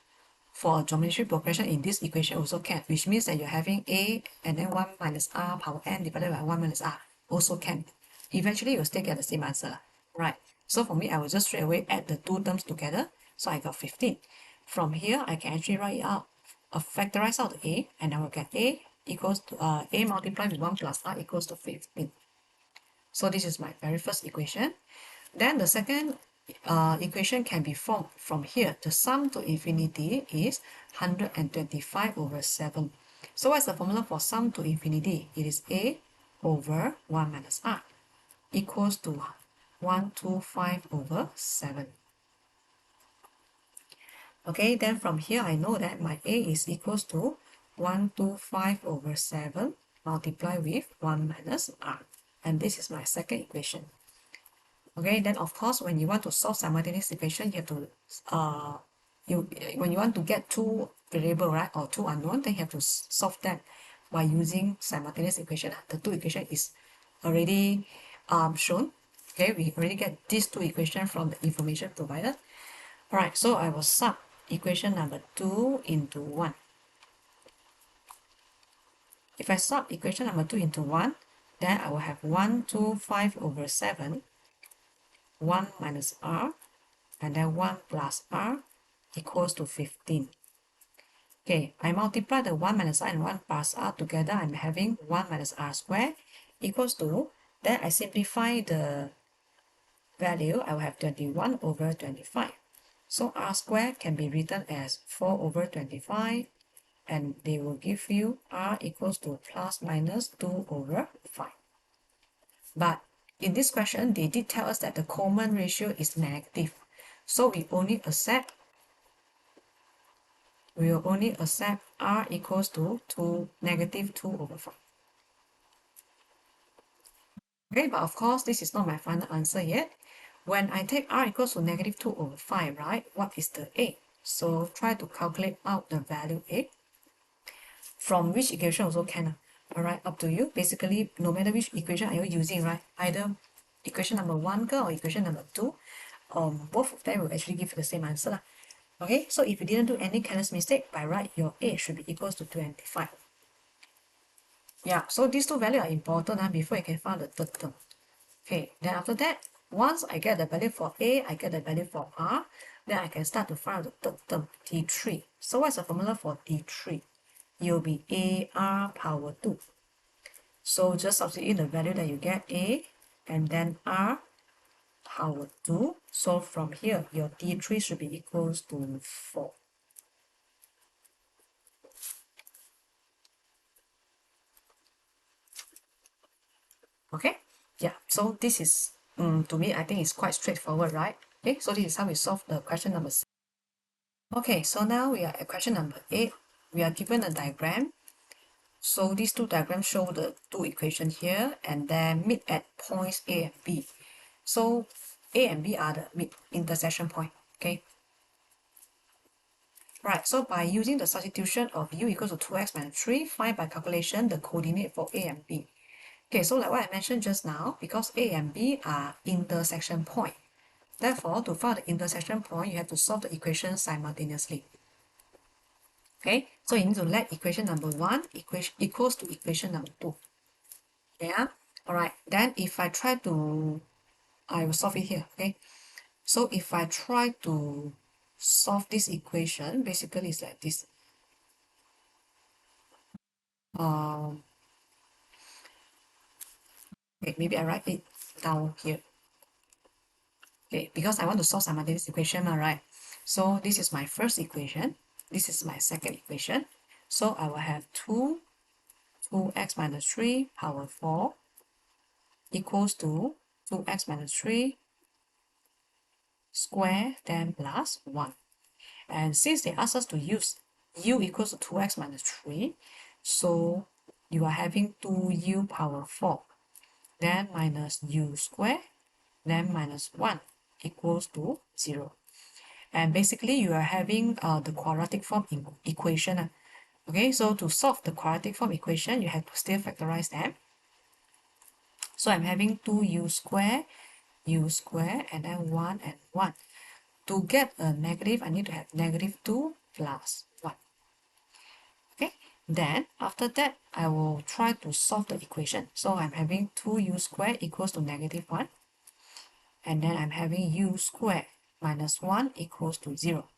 for geometry progression in this equation also can, which means that you're having A and then 1 minus R power n divided by 1 minus R also can. Eventually, you'll still get the same answer, right? So for me, I will just straight away add the two terms together. So I got 15. From here, I can actually write it out, factorize out the A, and I will get A equals to A multiplied with 1 plus R equals to 15. So this is my very first equation. Then the second equation can be formed from here. The sum to infinity is 125 over 7. So what's the formula for sum to infinity? It is A over 1 minus R equals to 125 over 7. Okay, then from here I know that my A is equals to 125 over 7 multiplied with 1 minus R. And this is my second equation. Okay, then of course when you want to solve simultaneous equation, you have to when you want to get two variable, right, or two unknown, then you have to solve them by using simultaneous equation. The two equation is already shown. Okay, we already get these two equations from the information provided. Alright, so I will sub equation number 2 into 1. If I sub equation number 2 into 1, then I will have 125 over 7, 1 minus R, and then 1 plus R equals to 15. Okay, I multiply the 1 minus R and 1 plus R together, I'm having 1 minus R squared equals to, then I simplify the value, I will have 21 over 25. So R squared can be written as 4 over 25, and they will give you R equals to plus minus 2 over 5. But in this question, they did tell us that the common ratio is negative. So we will only accept R equals to negative 2 over 5. Okay, but of course, this is not my final answer yet. When I take R equals to negative 2 over 5, right, what is the A? So try to calculate out the value A. From which equation also can. Alright, up to you. Basically, no matter which equation are you using, right, either equation number 1 or equation number 2, both of them will actually give you the same answer. Okay, so if you didn't do any careless mistake, by right, your A should be equals to 25. Yeah, so these two values are important before you can find the third term. Okay, then after that, once I get the value for A, I get the value for R, then I can start to find the third term, T3. So what's the formula for T3? It will be AR power 2. So just substitute in the value that you get, A, and then R power 2. So from here, your T3 should be equals to 4. Okay, yeah, so this is, to me, I think it's quite straightforward, right? Okay, so this is how we solve the question number 6. Okay, so now we are at question number 8. We are given a diagram. So these two diagrams show the two equations here and then meet at points A and B. So A and B are the intersection point, okay? Right, so by using the substitution of u equals to 2x minus 3, find by calculation the coordinate for A and B. Okay, so like what I mentioned just now, because A and B are intersection point. Therefore, to find the intersection point, you have to solve the equation simultaneously. Okay, so you need to let equation number 1 equals to equation number 2. Yeah, alright, then if I try to, I will solve it here, okay? So if I try to solve this equation, basically it's like this. Okay, maybe I write it down here. Okay, because I want to solve simultaneous equation, right? So this is my first equation. This is my second equation. So I will have 2x minus 3 power 4 equals to 2x minus 3 square then plus 1. And since they ask us to use u equals to 2x minus 3, so you are having 2u power 4, then minus u square, then minus 1 equals to 0. And basically you are having the quadratic form equation. Okay, so to solve the quadratic form equation, you have to still factorize them. So I'm having 2u square, and then 1 and 1. To get a negative, I need to have negative 2 plus 1. Okay, then after that, I will try to solve the equation. So I'm having 2u square equals to negative 1. And then I'm having u square minus 1 equals to 0.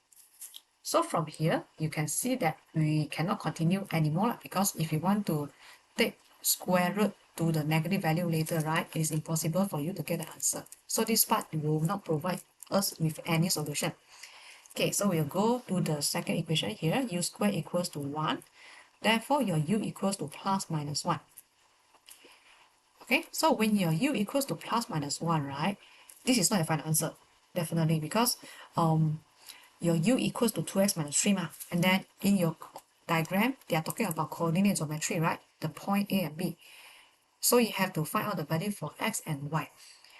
So from here, you can see that we cannot continue anymore because if you want to take square root to the negative value later, right, it is impossible for you to get the answer. So this part will not provide us with any solution. Okay, so we'll go to the second equation here, u square equals to 1. Therefore, your u equals to plus minus 1. Okay, so when your u equals to plus minus 1, right, this is not a final answer, definitely, because your u equals to 2x minus 3 ma. And then in your diagram, they are talking about coordinate geometry, right? The point A and B. So you have to find out the value for x and y.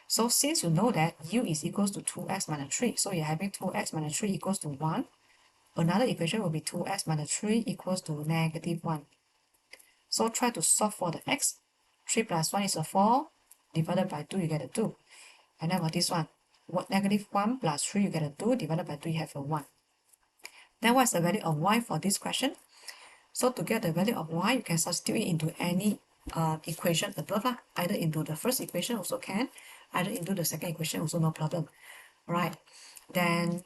So since you know that u is equals to 2x minus 3, so you're having 2x minus 3 equals to 1. Another equation will be 2x minus 3 equals to negative 1. So try to solve for the x. 3 plus 1 is a 4. Divided by 2, you get a 2. And then for this one, what negative 1 plus 3, you get a 2. Divided by 2, you have a 1. Then what's the value of y for this question? So to get the value of y, you can substitute it into any equation above, either into the first equation also can, either into the second equation also no problem, right? Then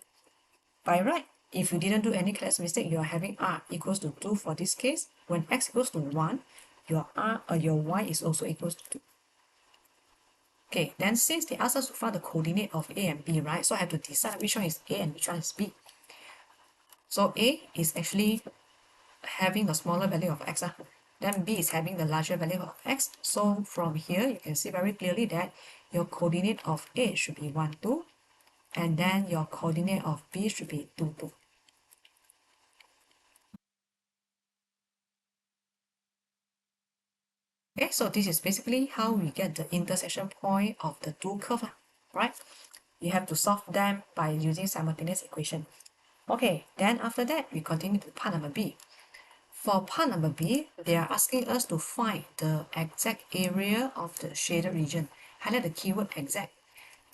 by right, if you didn't do any class mistake, you are having r equals to 2 for this case. When x equals to 1, your y is also equals to 2. Okay, then since they asked us to find the coordinate of a and b, right? So I have to decide which one is a and which one is b. So a is actually having the smaller value of x, then b is having the larger value of x. So from here, you can see very clearly that your coordinate of a should be 1, 2, and then your coordinate of b should be 2, 2. Okay, so this is basically how we get the intersection point of the two curves, right? You have to solve them by using simultaneous equation. Okay, then after that, we continue to part number B. For part number B, they are asking us to find the exact area of the shaded region. Highlight the keyword exact,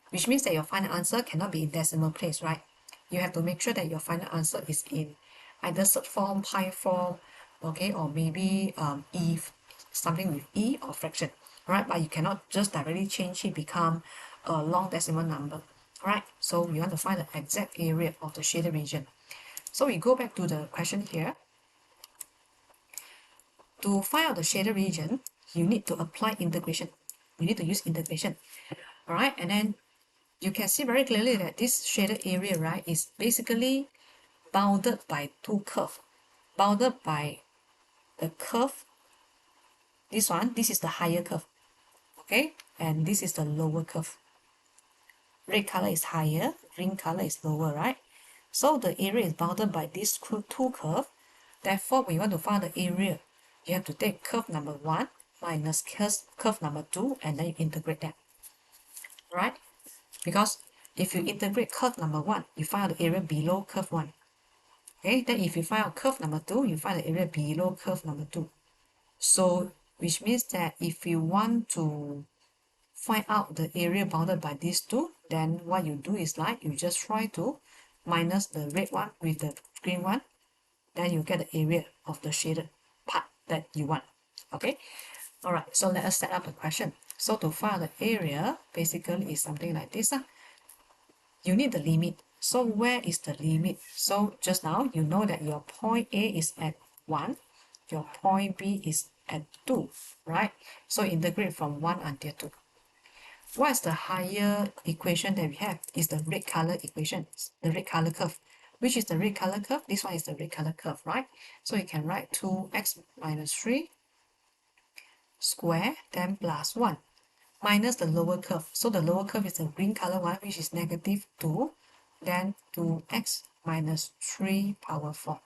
which means that your final answer cannot be in decimal place, right? You have to make sure that your final answer is in either surd form, pi form, okay, or maybe something with e or fraction, right? But you cannot just directly change it become a long decimal number, right? So we want to find the exact area of the shaded region. So we go back to the question here. To find out the shaded region, you need to apply integration. You need to use integration. All right, and then you can see very clearly that this shaded area, right, is basically bounded by two curves. Bounded by the curve, this is the higher curve, okay? And this is the lower curve. Red color is higher, green color is lower, right? So the area is bounded by these two curves. Therefore, when you want to find the area, you have to take curve number 1 minus curve number 2, and then you integrate them, right? Because if you integrate curve number 1, you find out the area below curve 1. Okay, then if you find out curve number 2, you find the area below curve number 2. So, which means that if you want to find out the area bounded by these two, then what you do is like, you just try to minus the red one with the green one, then you get the area of the shaded part that you want. Okay, all right, so let us set up a question. So to find the area, basically is something like this. You need the limit. So where is the limit? So just now, you know that your point A is at 1, your point B is at 2, right? So integrate from 1 until 2. What is the higher equation that we have? Is the red color equation, the red color curve. Which is the red color curve? This one is the red color curve, right? So you can write 2x minus 3 square, then plus 1, minus the lower curve. So the lower curve is the green color one, which is negative 2, then 2x minus 3 power 4.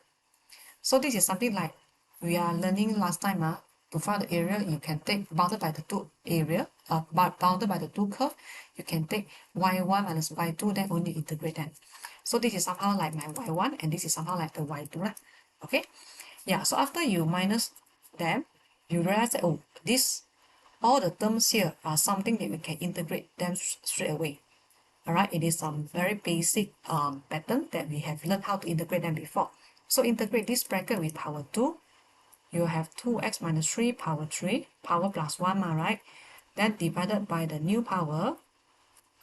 So this is something like we are learning last time. To find the area, you can take bounded by the two area, bounded by the two curve, you can take y1 minus y2, then only integrate them. So this is somehow like my y1, and this is somehow like the y2. Okay? Yeah, so after you minus them, you realize that, oh, this, all the terms here are something that we can integrate them straight away. Alright, it is some very basic pattern that we have learned how to integrate them before. So integrate this bracket with power 2, you have 2x minus 3 power 3, power plus 1, right? Then divided by the new power,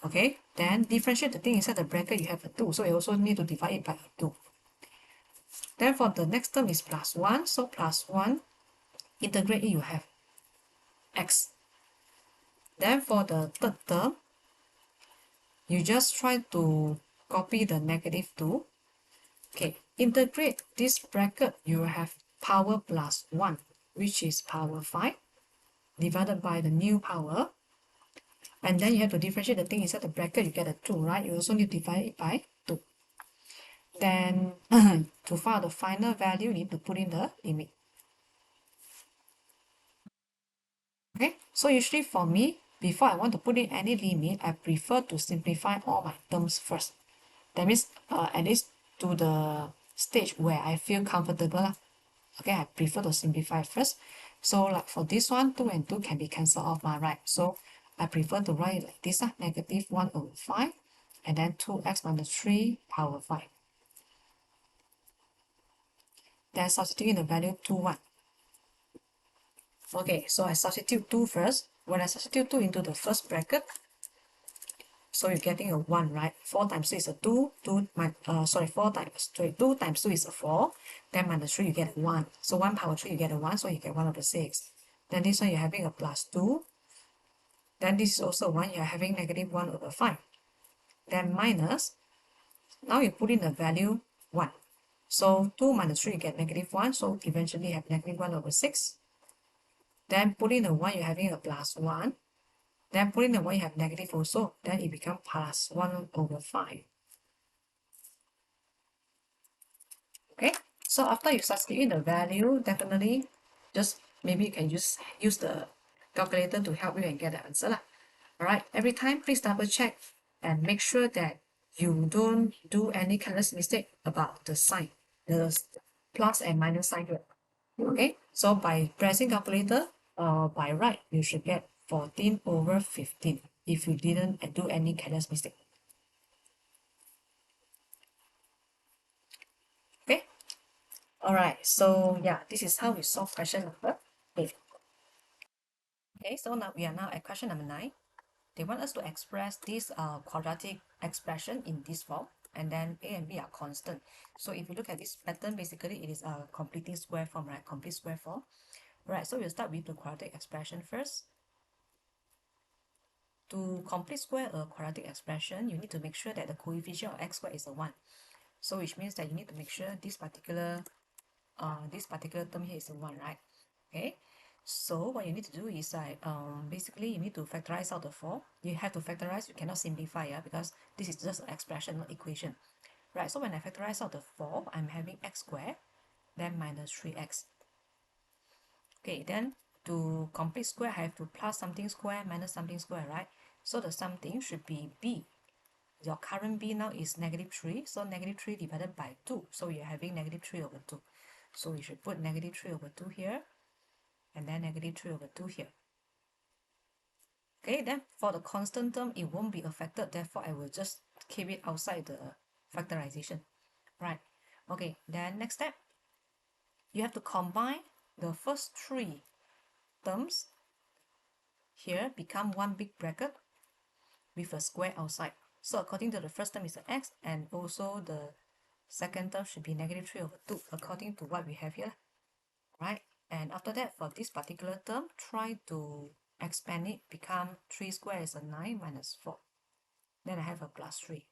okay? Then differentiate the thing inside the bracket, you have a 2, so you also need to divide it by a 2. Then for the next term is plus 1, so plus 1, integrate it, you have x. Then for the third term, you just try to copy the negative 2. Okay, integrate this bracket, you have power plus 1, which is power 5, divided by the new power. And then you have to differentiate the thing inside the bracket, you get a 2, right? You also need to divide it by 2. Then, to find the final value, you need to put in the limit. Okay, so usually for me, before I want to put in any limit, I prefer to simplify all my terms first. That means at least to the stage where I feel comfortable. Okay, I prefer to simplify first. So like for this one, 2 and 2 can be cancelled off, right? So I prefer to write like this, negative 1 over 5, and then 2x minus 3 power 5. Then substitute in the value 2, 1. Okay, so I substitute 2 first. When I substitute 2 into the first bracket, so you're getting a 1, right? 4 times 2 is a 2, 4 times 3, 2 times 2 is a 4, then minus 3 you get a 1. So 1 power 3 you get a 1, so you get 1 over 6. Then this one you're having a plus 2. Then this is also 1, you're having negative 1 over 5. Then minus, now you put in the value 1. So 2 minus 3 you get negative 1, so eventually you have negative 1 over 6. Then put in the 1, you're having a plus 1. Then put in the 1, you have negative also. Then it becomes plus 1 over 5. Okay, so after you substitute in the value, definitely just maybe you can use the calculator to help you and get the answer. Alright, every time please double check and make sure that you don't do any careless mistake about the sign, the plus and minus sign here. Okay, so by pressing calculator by right, you should get 14 over 15 if you didn't do any careless mistake. Okay, alright, so yeah, this is how we solve question number 8. Okay, so now we are now at question number 9. They want us to express this quadratic expression in this form, and then a and b are constant. So if you look at this pattern, basically it is a completing square form, right? Complete square form. Right, so we'll start with the quadratic expression first. To complete square a quadratic expression, you need to make sure that the coefficient of x squared is a 1. So which means that you need to make sure this particular term here is a 1, right? Okay, so what you need to do is like basically you need to factorize out the 4. You have to factorize, you cannot simplify, because this is just an expression, not equation. Right, so when I factorize out the 4, I'm having x squared, then minus 3x. Okay, then to complete square, I have to plus something square minus something square, right? So the something should be b. Your current b now is negative 3, so negative 3 divided by 2. So you're having negative 3 over 2. So you should put negative 3 over 2 here, and then negative 3 over 2 here. Okay, then for the constant term, it won't be affected. Therefore, I will just keep it outside the factorization. Right. Okay, then next step, you have to combine the first 3 terms here, become one big bracket with a square outside. So according to the first term is an x, and also the second term should be negative 3 over 2, according to what we have here. Right? And after that, for this particular term, try to expand it, become 3 squared is a 9 minus 4. Then I have a plus 3.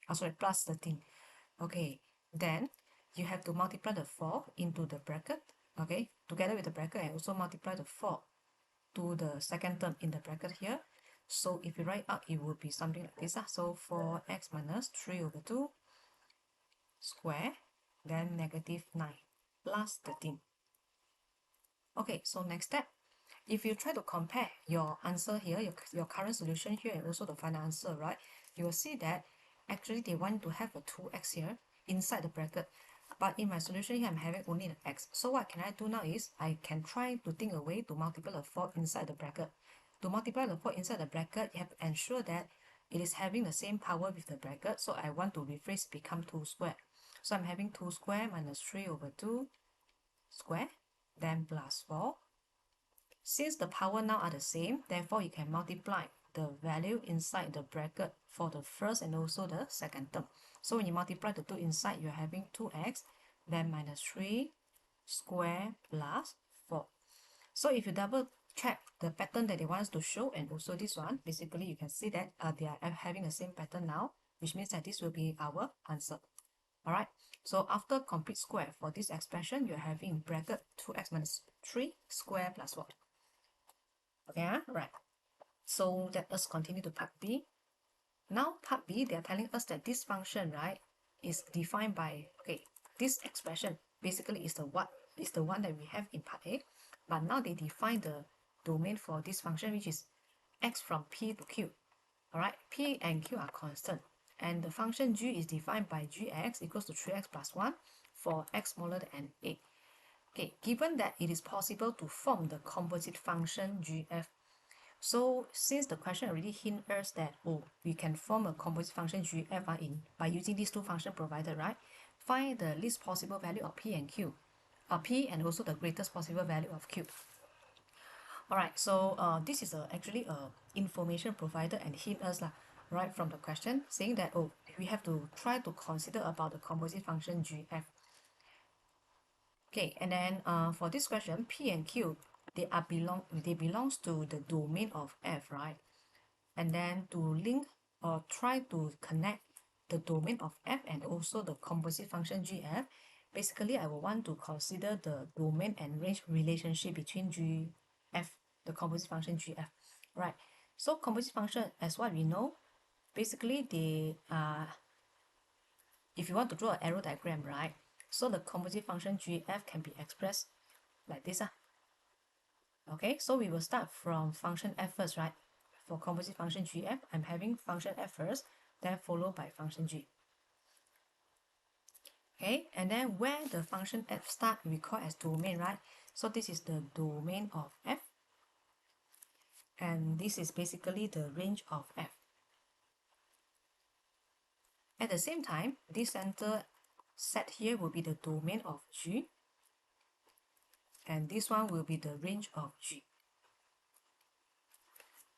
Oh, sorry, plus 13. Okay, then you have to multiply the 4 into the bracket, okay, together with the bracket, and also multiply the 4 to the second term in the bracket here. So if you write out, it would be something like this. So 4x minus 3 over 2 square, then negative 9 plus 13. Okay, so next step, if you try to compare your answer here, your current solution here, and also the final answer, right, you will see that actually they want to have a 2x here inside the bracket. But in my solution here, I'm having only an x. So what can I do now is I can try to think a way to multiply the 4 inside the bracket. To multiply the 4 inside the bracket, you have to ensure that it is having the same power with the bracket. So I want to rephrase become 2 square. So I'm having 2 square minus 3 over 2 square, then plus 4. Since the power now are the same, therefore you can multiply the value inside the bracket for the first and also the second term. So when you multiply the 2 inside, you're having 2x, then minus 3 square plus 4. So if you double check the pattern that they want us to show and also this one, basically you can see that they are having the same pattern now, which means that this will be our answer. Alright, so after complete square for this expression, you're having bracket 2x minus 3 square plus 4. Okay, right. So let us continue to part B. Now part B, they are telling us that this function, right, is defined by, okay, this expression basically is the one that we have in part A, but now they define the domain for this function, which is x from P to Q. Alright, P and Q are constant, and the function g is defined by gx equals to 3x plus 1 for x smaller than 8. Okay, given that it is possible to form the composite function gf, so since the question already hints us that, oh, we can form a composite function gf by using these two functions provided, right? Find the least possible value of p and q, p and also the greatest possible value of q. Alright, so this is actually information provided and hint us right from the question, saying that, oh, we have to try to consider about the composite function gf. Okay, and then for this question, P and Q, they belongs to the domain of F, right? And then to link or try to connect the domain of F and also the composite function GF, basically I will want to consider the domain and range relationship between GF, the composite function GF, right? So composite function, as what we know, basically they are, if you want to draw an arrow diagram, right? So the composite function GF can be expressed like this. Okay, so we will start from function f first, right? For composite function gf, I'm having function f first, then followed by function g. Okay, and then where the function f start, we call as domain, right? So this is the domain of f, and this is basically the range of f. At the same time, this center set here will be the domain of g, and this one will be the range of g.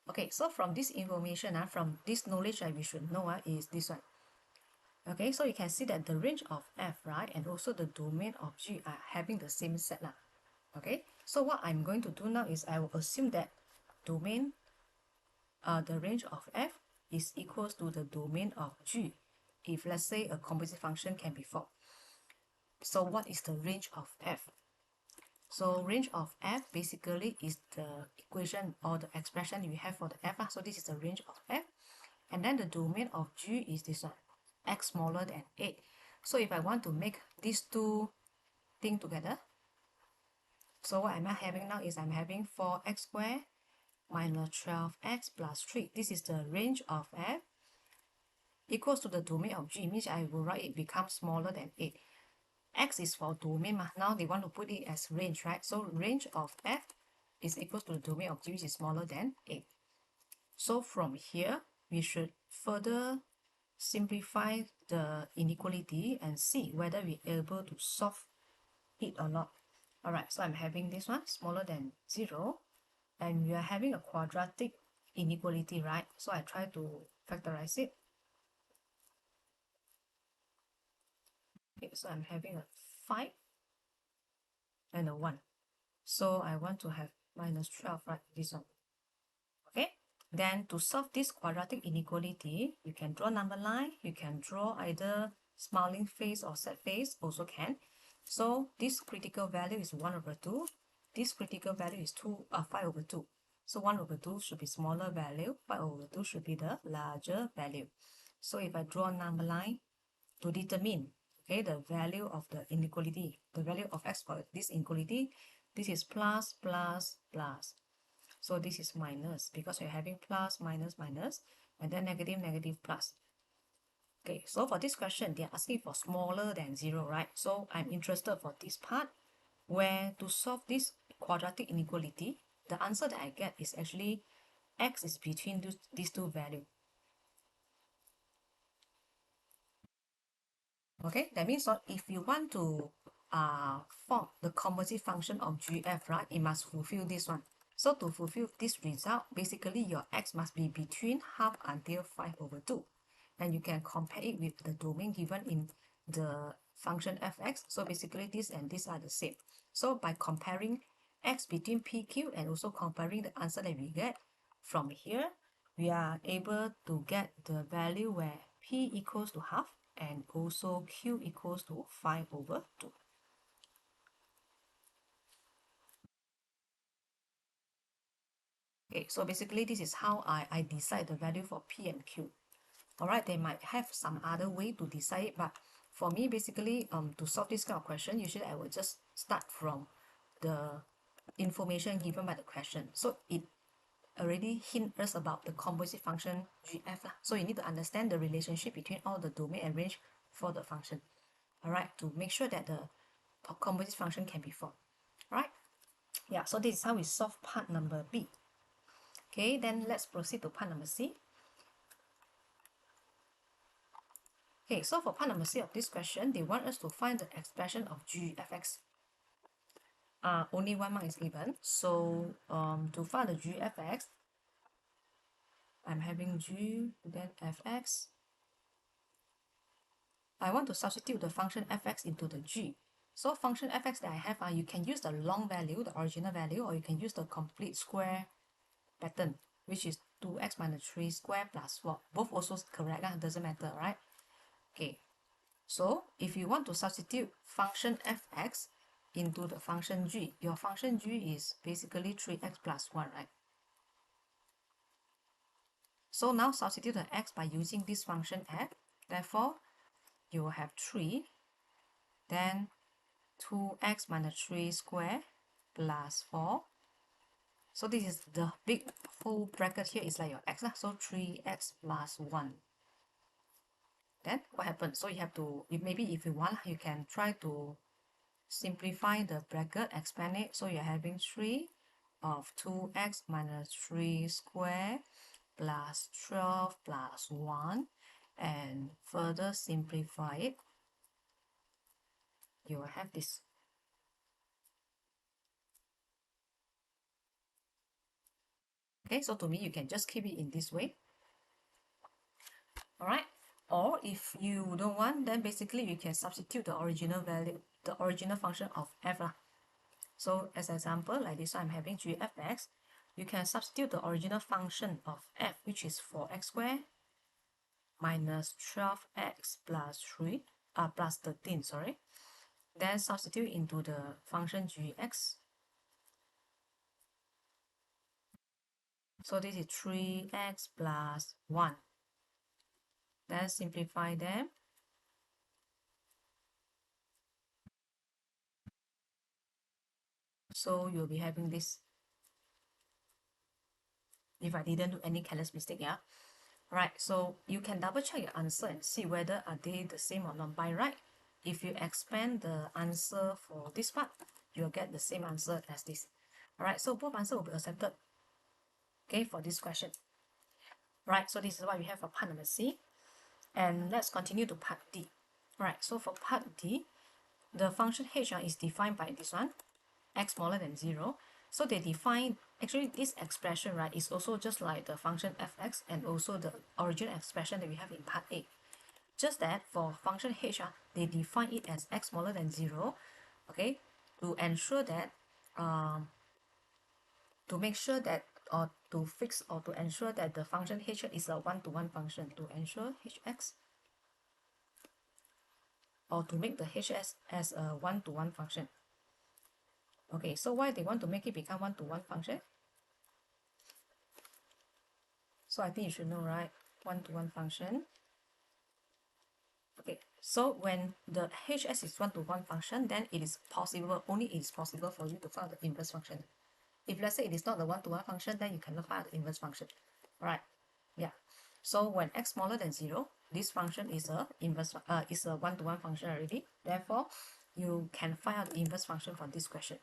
Okay, so from this information, from this knowledge that we should know is this one. Okay, so you can see that the range of f, right, and also the domain of g are having the same set. Okay, so what I'm going to do now is I will assume that domain, the range of f is equals to the domain of g if let's say a composite function can be formed. So what is the range of f? So range of f basically is the equation or the expression you have for the f. So this is the range of f. And then the domain of g is this one, x smaller than 8. So if I want to make these two things together, so what am I having now is I'm having 4x squared minus 12x plus 3. This is the range of f equals to the domain of g, means I will write it becomes smaller than 8. X is for domain, now they want to put it as range, right? So range of f is equals to the domain of g, which is smaller than 8. So from here, we should further simplify the inequality and see whether we're able to solve it or not. Alright, so I'm having this one smaller than 0, and we are having a quadratic inequality, right? So I try to factorize it. Okay, so I'm having a 5 and a 1. So I want to have minus 12, right? This one. Okay, then to solve this quadratic inequality, you can draw number line, you can draw either smiling face or sad face also can. So this critical value is 1 over 2. This critical value is 5 over 2. So 1 over 2 should be smaller value, 5 over 2 should be the larger value. So if I draw a number line to determine the value of the inequality, the value of x for this inequality, this is plus, plus, plus. So this is minus because we're having plus, minus, minus, and then negative, negative, plus. Okay, so for this question, they're asking for smaller than 0, right? So I'm interested for this part where to solve this quadratic inequality, the answer that I get is actually x is between these two values. Okay, that means if you want to form the composite function of GF, right, it must fulfill this one. So to fulfill this result, basically your x must be between half until 5 over 2. And you can compare it with the domain given in the function fx. So basically this and this are the same. So by comparing x between pq and also comparing the answer that we get from here, we are able to get the value where p equals to half and also q equals to 5 over 2. Okay, so basically this is how I decide the value for p and q. Alright, they might have some other way to decide it, but for me, basically, to solve this kind of question, usually I will just start from the information given by the question. So it already hints us about the composite function GF. So you need to understand the relationship between all the domain and range for the function. Alright, to make sure that the composite function can be formed. Alright, yeah, so this is how we solve part number B. Okay, then let's proceed to part number C. Okay, so for part number C of this question, they want us to find the expression of g f x. Only 1 mark is given. So to find the g f x, I'm having g, then fx. I want to substitute the function fx into the g. So function fx that I have, you can use the long value, the original value, or you can use the complete square pattern, which is 2x minus 3 square plus 4. Both also correct, doesn't matter, right? Okay, so if you want to substitute function fx into the function g, your function g is basically 3x plus 1, right? So now substitute the x by using this function f. Therefore, you will have 3, then 2x minus 3 square plus 4. So this is the big full bracket here is like your x. So 3x plus 1. Then what happens? So you have to, maybe if you want, you can try to simplify the bracket, expand it. So you're having 3 of 2x minus 3 square plus 12 plus 1. And further simplify it, you will have this. Okay, so to me, you can just keep it in this way. Alright, or if you don't want, then basically you can substitute the original value, the original function of f. So as an example, like this one, I'm having g f x. You can substitute the original function of f, which is 4x squared minus 12x plus 3, plus 13, sorry. Then substitute into the function gx. So this is 3x plus 1. Then simplify them. So you'll be having this, if I didn't do any careless mistake, yeah. Right, so you can double check your answer and see whether are they the same or not. By right, if you expand the answer for this part, you'll get the same answer as this. Alright, so both answers will be accepted, okay, for this question. Right, so this is what we have for part number C. And let's continue to part D. Alright, so for part D, the function h is defined by this one, x smaller than 0. So they define, actually this expression, right, is also just like the function fx and also the original expression that we have in part A. Just that for function h, they define it as x smaller than 0, okay, to ensure that, to make sure that, or to fix or to ensure that the function h is a one-to-one function, to ensure hx or to make the HS as a one-to-one function. Okay, so why they want to make it become one-to-one function? So I think you should know, right? One-to-one function. Okay, so when the HS is one-to-one function, then it is possible, only it is possible for you to find the inverse function. If let's say it is not the one-to-one function, then you cannot find the inverse function. Right? Yeah. So when x smaller than 0, this function is a one-to-one function already. Therefore, you can find out the inverse function from this question.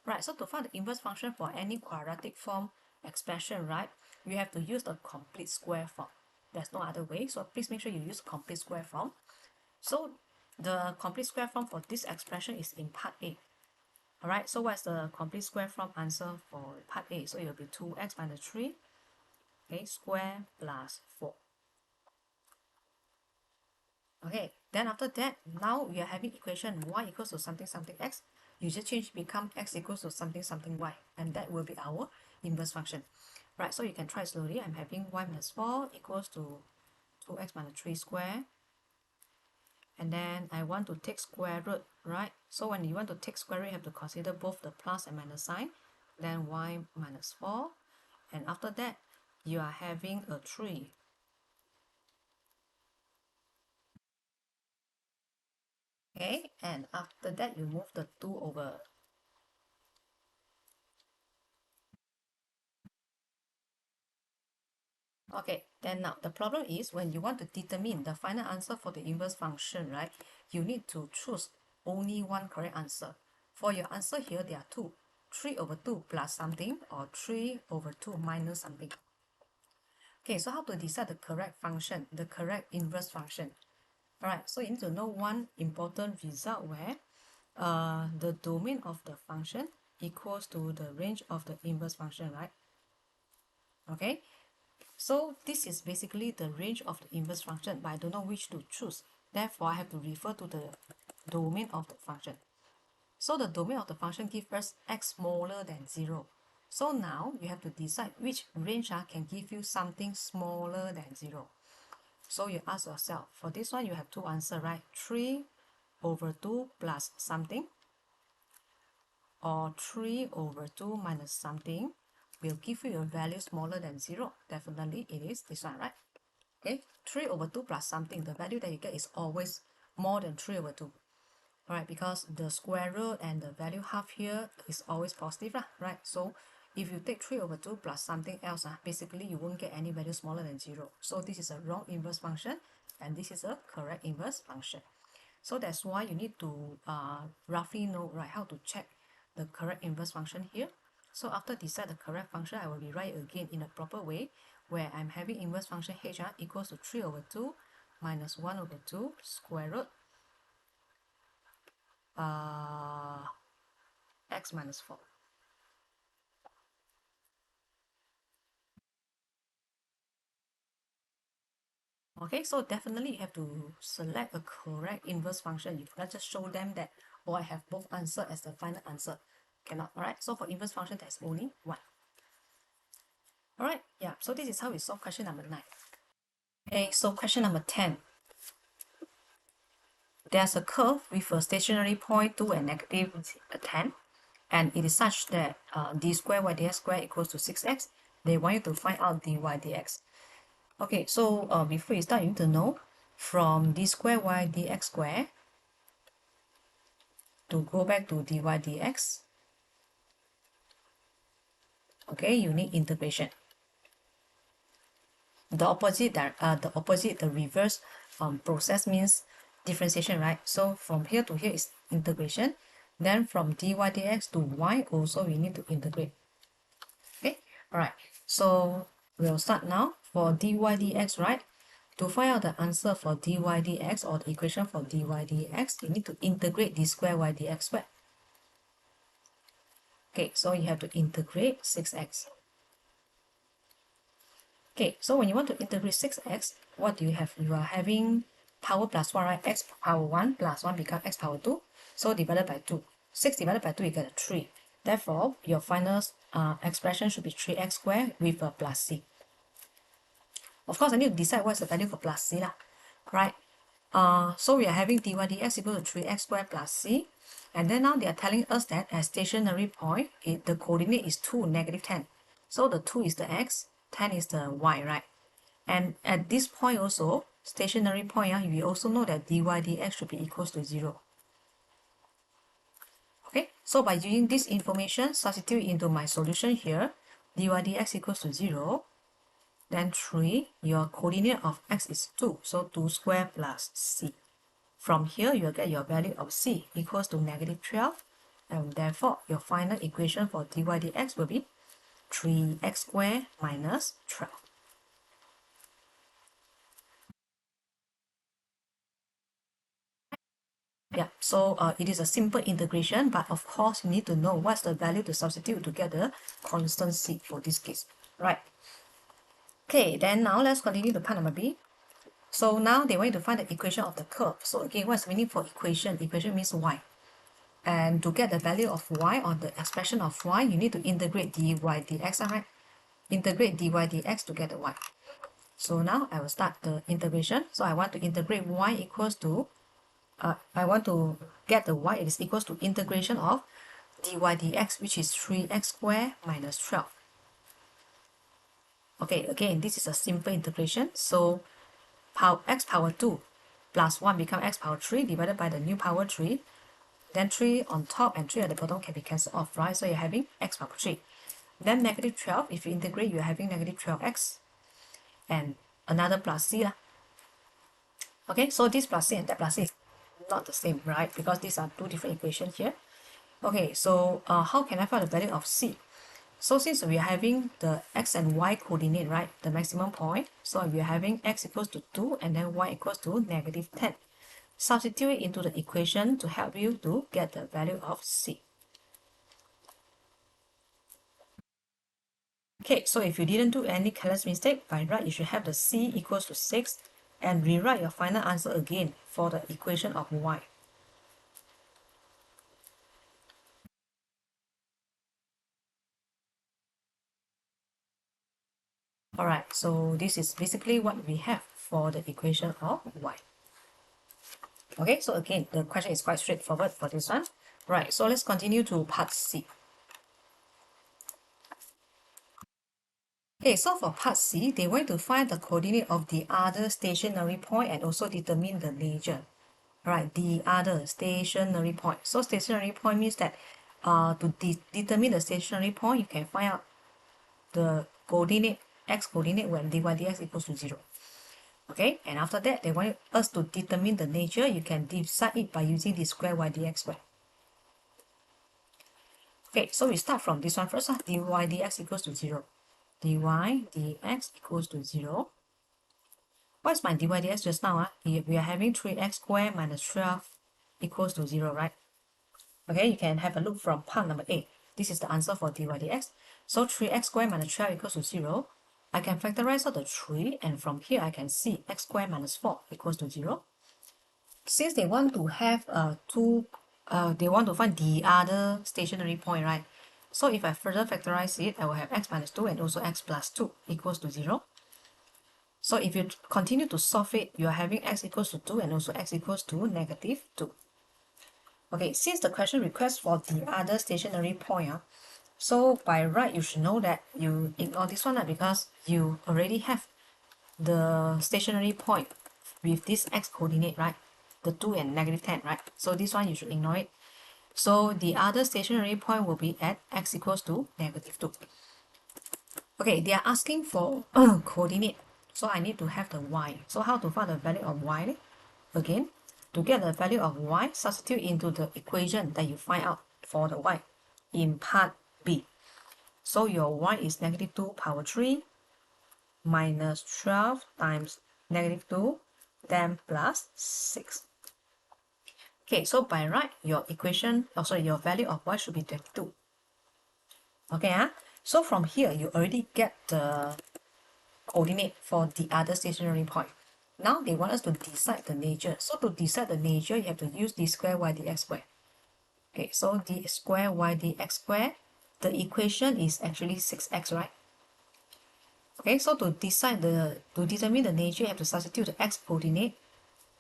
Right, so to find the inverse function for any quadratic form expression, right, you have to use the complete square form. There's no other way, so please make sure you use complete square form. So the complete square form for this expression is in part A. Alright, so what's the complete square form answer for part A? So it will be 2x minus 3, okay, square plus 4. Okay, then after that, now we are having equation y equals to something something x. You just change become x equals to something something y, and that will be our inverse function. Right, so you can try slowly. I'm having y minus 4 equals to 2x minus 3 square. And then I want to take square root, right? So when you want to take square root, you have to consider both the plus and minus sign. Then y minus 4. And after that, you are having a 3. Okay, and after that, you move the 2 over. Okay, then now the problem is when you want to determine the final answer for the inverse function, right? You need to choose only one correct answer. For your answer here, there are two. 3 over 2 plus something or 3 over 2 minus something. Okay, so how to decide the correct function, the correct inverse function? Alright, so you need to know one important result where the domain of the function equals to the range of the inverse function, right? Okay, so this is basically the range of the inverse function, but I don't know which to choose. Therefore, I have to refer to the domain of the function. So the domain of the function gives us x smaller than 0. So now you have to decide which range can give you something smaller than 0. So you ask yourself, for this one you have two answers, right? 3 over 2 plus something, or 3 over 2 minus something will give you a value smaller than 0. Definitely it is this one, right? Okay, 3 over 2 plus something, the value that you get is always more than 3 over 2. Alright, because the square root and the value half here is always positive, right? So if you take 3 over 2 plus something else, basically you won't get any value smaller than 0. So this is a wrong inverse function, and this is a correct inverse function. So that's why you need to roughly know, right, how to check the correct inverse function here. So after decide the correct function, I will rewrite again in a proper way, where I'm having inverse function h equals to 3 over 2 minus 1 over 2 square root x minus 4. Okay, so definitely you have to select a correct inverse function. You cannot just show them that, oh, I have both answer as the final answer. Cannot, alright? So for inverse function, there's only one. Alright, yeah, so this is how we solve question number 9. Okay, so question number 10. There's a curve with a stationary point 2 and negative 10, and it is such that d square y dx square equals to 6x. They want you to find out dy dx. Okay, so before you start, you need to know from d square y dx square to go back to dy dx, okay, you need integration. The reverse process means differentiation, right? So from here to here is integration. Then from dy dx to y also we need to integrate. Okay, all right. So we'll start now for dy dx, right? To find out the answer for dy dx or the equation for dy dx, you need to integrate d square y dx squared. Okay, so you have to integrate 6x. Okay, so when you want to integrate 6x, what do you have? You are having power plus 1, right? X power 1 plus 1 becomes x power 2. So divided by 2. 6 divided by 2, you get a 3. Therefore, your final expression should be 3x squared with a plus c. Of course, I need to decide what's the value for plus c, right? So we are having dy dx equal to 3x squared plus c. And then now they are telling us that at stationary point, the coordinate is 2, -10. So the 2 is the x, 10 is the y, right? And at this point also, stationary point, we also know that dy dx should be equals to 0. Okay, so by using this information, substitute into my solution here, dy dx equals to 0. Then 3, your coordinate of x is 2, so 2 squared plus c. From here, you'll get your value of c equals to -12, and therefore your final equation for dy dx will be 3x squared minus 12. Yeah, so it is a simple integration, but of course you need to know what's the value to substitute to get the constant c for this case, right? Okay, then now let's continue to part number B. So now they want you to find the equation of the curve. So again, what's meaning for equation? Equation means y. And to get the value of y or the expression of y, you need to integrate dy dx, right? Integrate dy dx to get the y. So now I will start the integration. So I want to integrate y equals to, I want to get the y is equals to integration of dy dx, which is 3x squared minus 12. Okay, again, this is a simple integration. So x power 2 plus 1 become x power 3 divided by the new power 3. Then 3 on top and 3 at the bottom can be cancelled off, right? So you're having x power 3. Then -12, if you integrate, you're having -12x and another plus c. Okay, so this plus c and that plus c is not the same, right? Because these are two different equations here. Okay, so how can I find the value of c? So since we are having the x and y coordinate, right, the maximum point, so we are having x equals to 2 and then y equals to -10. Substitute it into the equation to help you to get the value of c. Okay, so if you didn't do any careless mistake, by right you should have the c equals to 6 and rewrite your final answer again for the equation of y. Alright, so this is basically what we have for the equation of y. Okay, so again, the question is quite straightforward for this one. Right, so let's continue to part C. Okay, so for part C, they want to find the coordinate of the other stationary point and also determine the nature. Right, the other stationary point. So stationary point means that to determine the stationary point, you can find out the coordinate, x coordinate when dy dx equals to 0. Okay, and after that, they want us to determine the nature. You can decide it by using the square y dx square. Okay, so we start from this one first. Dy dx equals to 0. Dy dx equals to 0. What is my dy dx just now? We are having 3x squared minus 12 equals to 0, right? Okay, you can have a look from part number 8. This is the answer for dy dx. So 3x squared minus 12 equals to 0. I can factorize out the 3, and from here I can see x squared minus 4 equals to 0. Since they want to have they want to find the other stationary point, right? So if I further factorize it, I will have x minus 2 and also x plus 2 equals to 0. So if you continue to solve it, you are having x equals to 2 and also x equals to -2. Okay, since the question requests for the other stationary point, so by right, you should know that you ignore this one because you already have the stationary point with this x coordinate, right? The 2 and -10, right? So this one you should ignore it. So the other stationary point will be at x equals to -2. Okay, they are asking for coordinate. So I need to have the y. So how to find the value of y? Again, to get the value of y, substitute into the equation that you find out for the y in part B. So your y is -2 power 3 minus 12 times -2, then plus 6. Okay, so by right, your equation, your value of y should be 22. Okay, so from here, you already get the coordinate for the other stationary point. Now they want us to decide the nature. So to decide the nature, you have to use d square y dx square. Okay, so d square y dx square, the equation is actually 6x, right? Okay, so to determine the nature, you have to substitute the x coordinate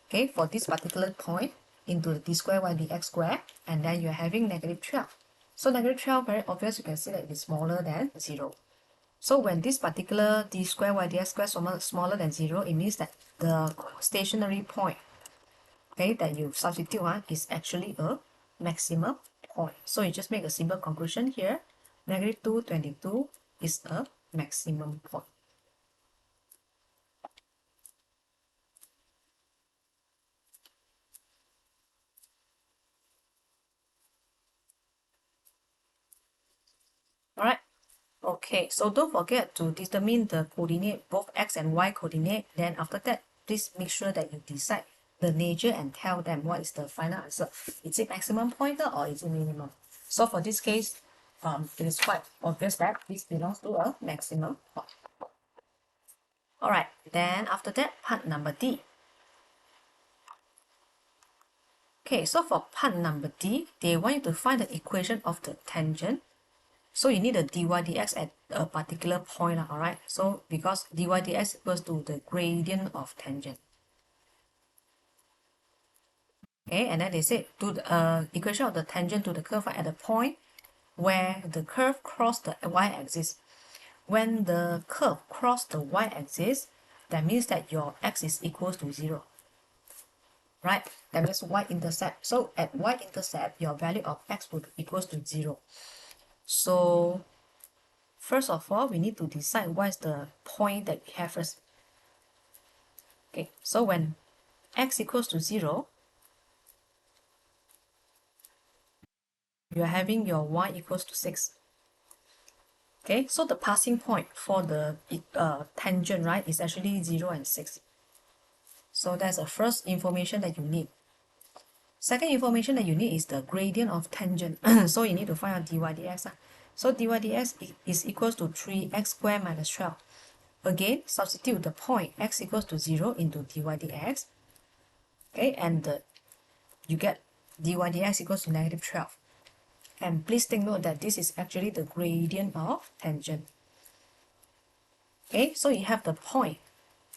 okay, for this particular point into the d square y dx square, and then you're having negative 12. So negative 12, very obvious, you can see that it is smaller than 0. So when this particular d square y dx square is smaller than 0, it means that the stationary point, okay, that you substitute is actually a maximum point. So you just make a simple conclusion here. Negative 222 is a maximum point. Alright. Okay, so don't forget to determine the coordinate, both x and y coordinate. Then after that, please make sure that you decide the nature and tell them what is the final answer. Is it maximum pointer or is it minimum? So for this case, it is quite obvious that this belongs to a maximum point. Alright, then after that, part number D. Okay, so for part number D, they want you to find the equation of the tangent. So you need a dy dx at a particular point, alright? So because dy dx equals to the gradient of tangent. Okay, and then they say to the equation of the tangent to the curve at the point where the curve crossed the y-axis. When the curve crossed the y-axis, that means that your x is equals to 0. Right? That means y-intercept. So at y-intercept, your value of x would be equals to 0. So first of all, we need to decide what is the point that we have first. Okay, so when x equals to 0, you are having your y equals to 6. Okay, so the passing point for the tangent, right, is actually 0 and 6. So that's the first information that you need. Second information that you need is the gradient of tangent. So you need to find out dy dx. So dy dx is equals to 3x squared minus 12. Again, substitute the point x equals to 0 into dy dx. Okay, and you get dy dx equals to negative 12. And please take note that this is actually the gradient of tangent. Okay, so you have the point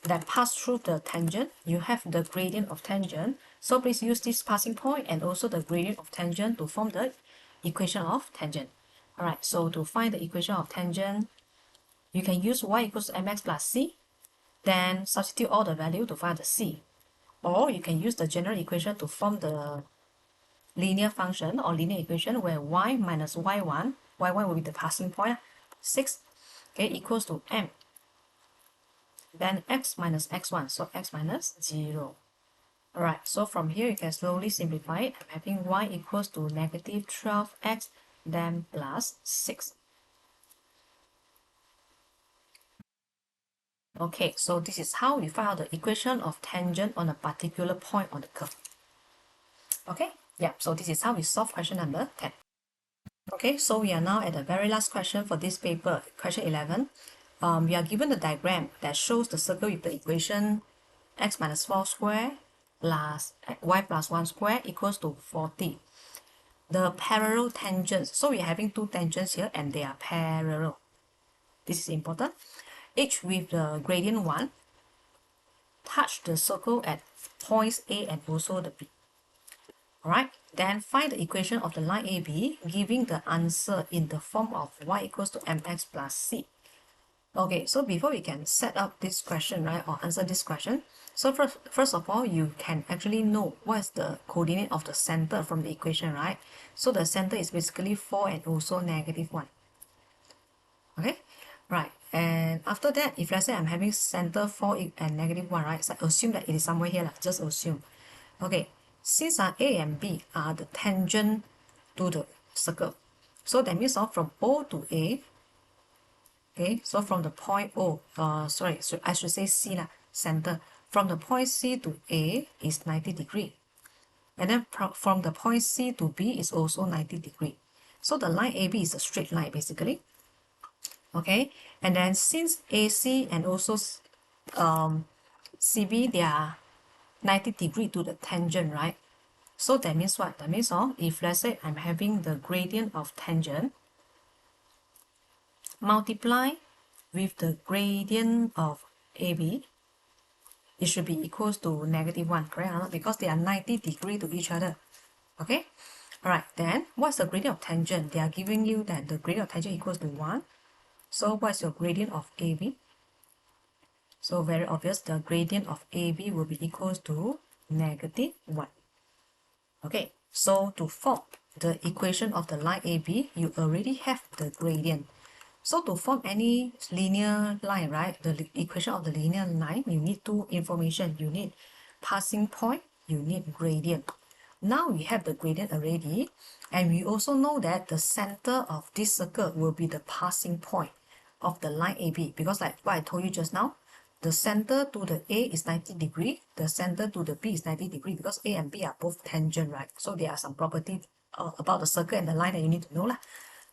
that pass through the tangent, you have the gradient of tangent. So please use this passing point and also the gradient of tangent to form the equation of tangent. Alright, so to find the equation of tangent, you can use y equals to mx plus c, then substitute all the value to find the c. Or you can use the general equation to form the linear function or linear equation where y minus y1 will be the passing point, 6, okay, equals to m. Then x minus x1, so x minus 0. Alright, so from here you can slowly simplify it. I'm having y equals to negative 12x, then plus 6. Okay, so this is how we find out the equation of tangent on a particular point on the curve. Okay, yeah, so this is how we solve question number 10. Okay, so we are now at the very last question for this paper, question 11. We are given the diagram that shows the circle with the equation x minus 4 square plus y plus 1 square equals to 40. The parallel tangents, so we're having two tangents here and they are parallel. This is important. Each with the gradient 1, touch the circle at points A and also the B. Alright, then find the equation of the line AB, giving the answer in the form of y equals to mx plus c. Okay, so before we can set up this question, right, or answer this question, so first of all, you can actually know what is the coordinate of the center from the equation, right? So the center is basically 4 and also negative 1. Okay, right, and after that, if let's say I'm having center 4 and negative 1, right, so assume that it is somewhere here, just assume. Okay, since A and B are the tangent to the circle, so that means from O to A, okay, so from the point O, sorry, so I should say C lah, center. From the point C to A is 90 degree. And then from the point C to B is also 90 degree. So the line AB is a straight line basically. Okay, and then since AC and also CB, they are 90 degree to the tangent, right? So that means what? That means if let's say I'm having the gradient of tangent multiply with the gradient of AB, it should be equals to -1, correct or not? Because they are 90 degrees to each other. Okay? Alright, then what's the gradient of tangent? They are giving you that the gradient of tangent equals to 1. So what's your gradient of AB? So very obvious, the gradient of AB will be equals to -1. Okay, so to form the equation of the line AB, you already have the gradient. So to form any linear line, right, the equation of the linear line, you need two information. You need passing point, you need gradient. Now we have the gradient already, and we also know that the center of this circle will be the passing point of the line AB, because like what I told you just now, the center to the A is 90 degree, the center to the B is 90 degree, because A and B are both tangent, right? So there are some property about the circle and the line that you need to know lah.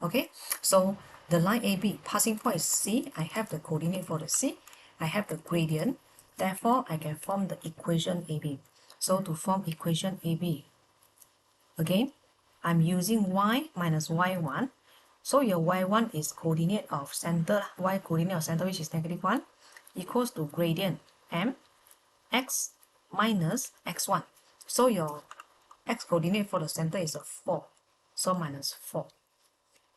Okay, so the line AB passing point is C. I have the coordinate for the C. I have the gradient. Therefore, I can form the equation AB. So to form equation AB, again, I'm using y minus y1. So your y1 is coordinate of center, y coordinate of center, which is -1, equals to gradient m x minus x1. So your x coordinate for the center is a 4. So -4.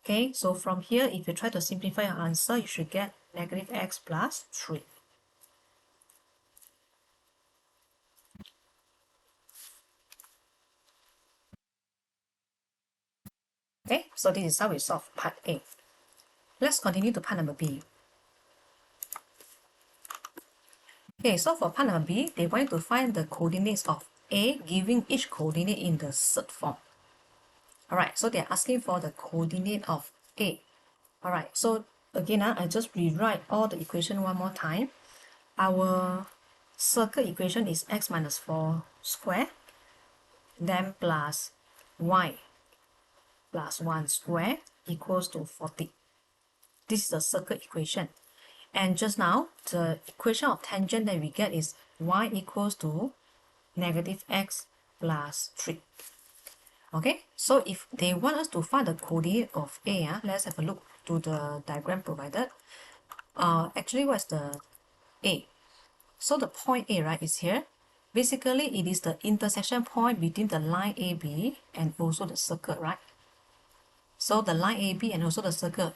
Okay, so from here, if you try to simplify your answer, you should get -x plus 3. Okay, so this is how we solve part A. Let's continue to part number B. Okay, so for part number B, they want you to find the coordinates of A, giving each coordinate in the third form. Alright, so they're asking for the coordinate of A. Alright, so again, I just rewrite all the equation one more time. Our circle equation is x minus 4 square, then plus y plus 1 square equals to 40. This is the circle equation. And just now, the equation of tangent that we get is y equals to -x plus 3. Okay, so if they want us to find the coordinate of A, let's have a look to the diagram provided. Actually, what's the A? So the point A, right, is here. Basically, it is the intersection point between the line AB and also the circle, right? So the line AB and also the circle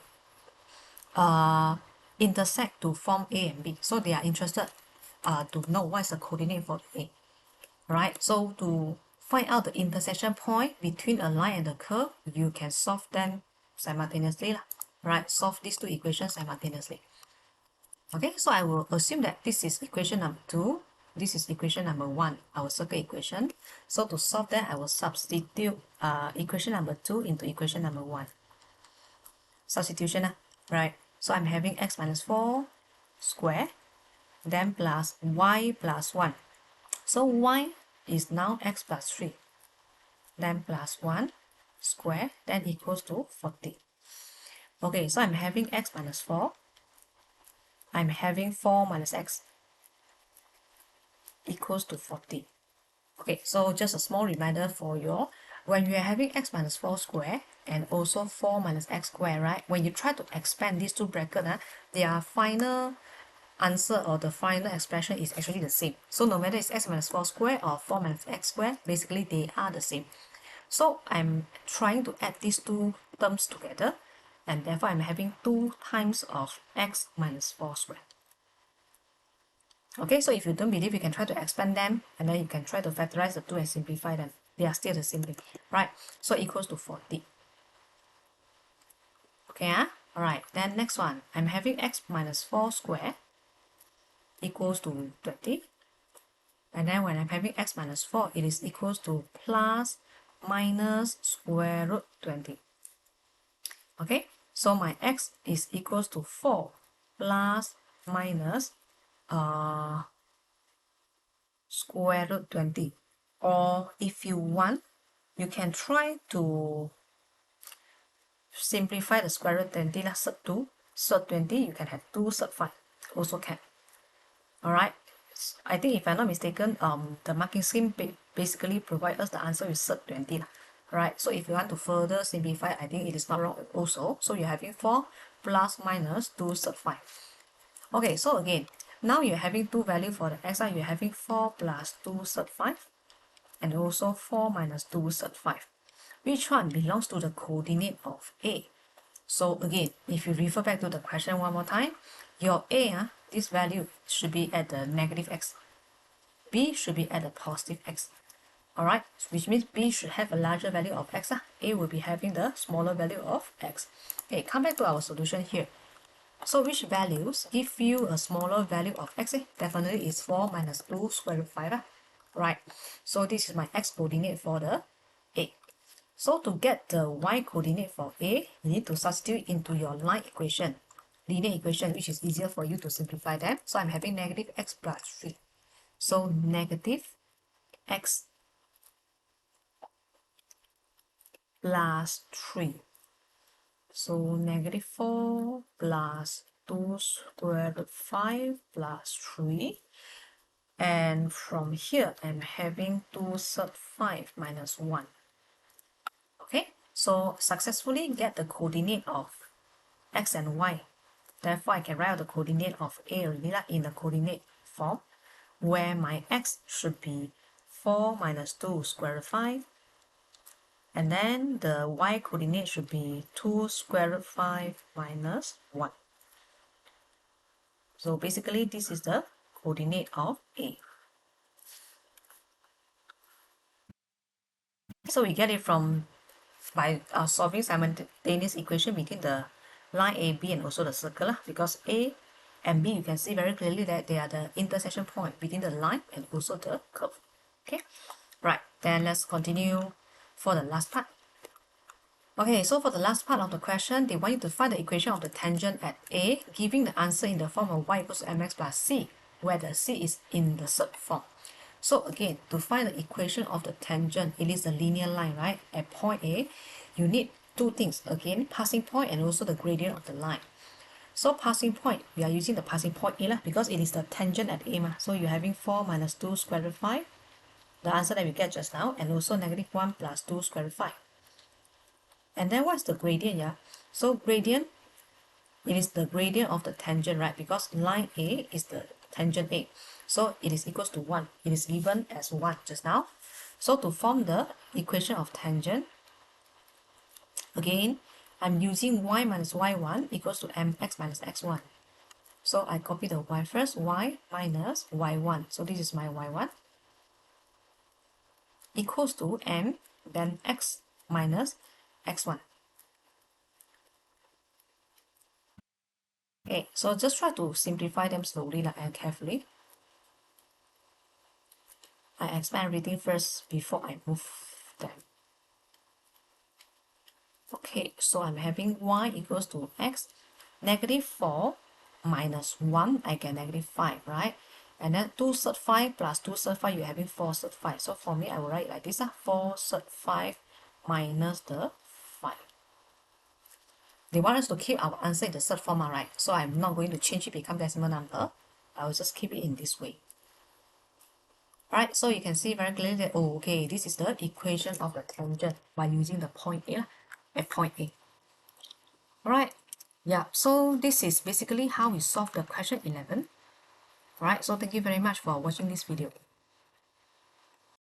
intersect to form A and B. So they are interested to know what's the coordinate for A. Right? So to find out the intersection point between a line and the curve, you can solve them simultaneously. Right? Solve these two equations simultaneously. Okay, so I will assume that this is equation number 2. This is equation number 1, our circle equation. So to solve that, I will substitute equation number 2 into equation number 1. Substitution, right? So I'm having x minus 4 square, then plus y plus 1. So y is now x plus 3, then plus 1 square, then equals to 40. Okay, so I'm having x minus 4. I'm having 4 minus x equals to 40. Okay, so just a small reminder for you. When you are having x minus 4 square and also 4 minus x square, right? When you try to expand these two brackets, their final answer or the final expression is actually the same. So no matter it's x minus 4 square or 4 minus x square, basically they are the same. So I'm trying to add these two terms together, and therefore I'm having 2 times of x minus 4 square. Okay, so if you don't believe, you can try to expand them, and then you can try to factorize the 2 and simplify them. They are still the same thing, right? So equals to 40. Okay, alright, then next one, I'm having x minus 4 square equals to 20. And then when I'm having x minus 4, it is equals to plus minus square root 20. Okay, so my x is equals to 4 plus minus square root 20. Or if you want, you can try to simplify the square root 20, sub 2, sub 20, you can have 2 sub 5, also can. Alright, I think if I'm not mistaken, the marking scheme basically provide us the answer with sub 20. Right, so if you want to further simplify, I think it is not wrong also. So you're having 4 plus minus 2 sub 5. Okay, so again, Now you're having two values for the x, you're having 4 plus 2 third 5 and also 4 minus 2 third 5. Which one belongs to the coordinate of A? So again, if you refer back to the question one more time, your A, this value should be at the negative x. B should be at the positive x. Alright, which means B should have a larger value of x. A will be having the smaller value of x. Okay, come back to our solution here. So which values give you a smaller value of x? Definitely is 4 minus 2 square root 5. Right, so this is my x coordinate for the A. So to get the y coordinate for A, you need to substitute into your line equation, linear equation, which is easier for you to simplify them. So I'm having negative x plus 3. So negative x plus 3. So negative 4 plus 2 square root 5 plus 3. And from here, I'm having 2 third 5 minus 1. Okay, so successfully get the coordinate of x and y. Therefore, I can write out the coordinate of A in the coordinate form, where my x should be 4 minus 2 square root 5. And then the y coordinate should be 2 square root 5 minus 1. So basically, this is the coordinate of A. So we get it from by solving simultaneous equation between the line A, B, and also the circle, because A and B, you can see very clearly that they are the intersection point between the line and also the curve. Okay, right, then let's continue for the last part. Okay, so for the last part of the question, they want you to find the equation of the tangent at A, giving the answer in the form of y equals to mx plus c, where the c is in the third form. So again, to find the equation of the tangent, it is a linear line, right? At point A, you need two things. Again, passing point and also the gradient of the line. So passing point, we are using the passing point A because it is the tangent at A. So you're having 4 minus 2 square root 5, the answer that we get just now, and also negative 1 plus 2 square root 5. And then what's the gradient? So gradient, it is the gradient of the tangent, right? Because line A is the tangent A. So it is equals to 1. It is given as 1 just now. So to form the equation of tangent, again, I'm using y minus y1 equals to mx minus x1. So I copy the y first, y minus y1. So this is my y1 equals to m, then x minus x1. Okay, so just try to simplify them slowly and carefully. I expand everything first before I move them. Okay, so I'm having y equals to x, negative 4 minus 1, I get negative 5, right? And then 2 third 5 plus 2 third 5, you're having 4 third 5. So for me, I will write like this, 4 third 5 minus the 5. They want us to keep our answer in the third form, right? So I'm not going to change it become decimal number. I will just keep it in this way. Alright, so you can see very clearly that, oh, okay, this is the equation of the tangent by using the point A at point A. Alright, yeah, so this is basically how we solve the question 11. Alright, so thank you very much for watching this video.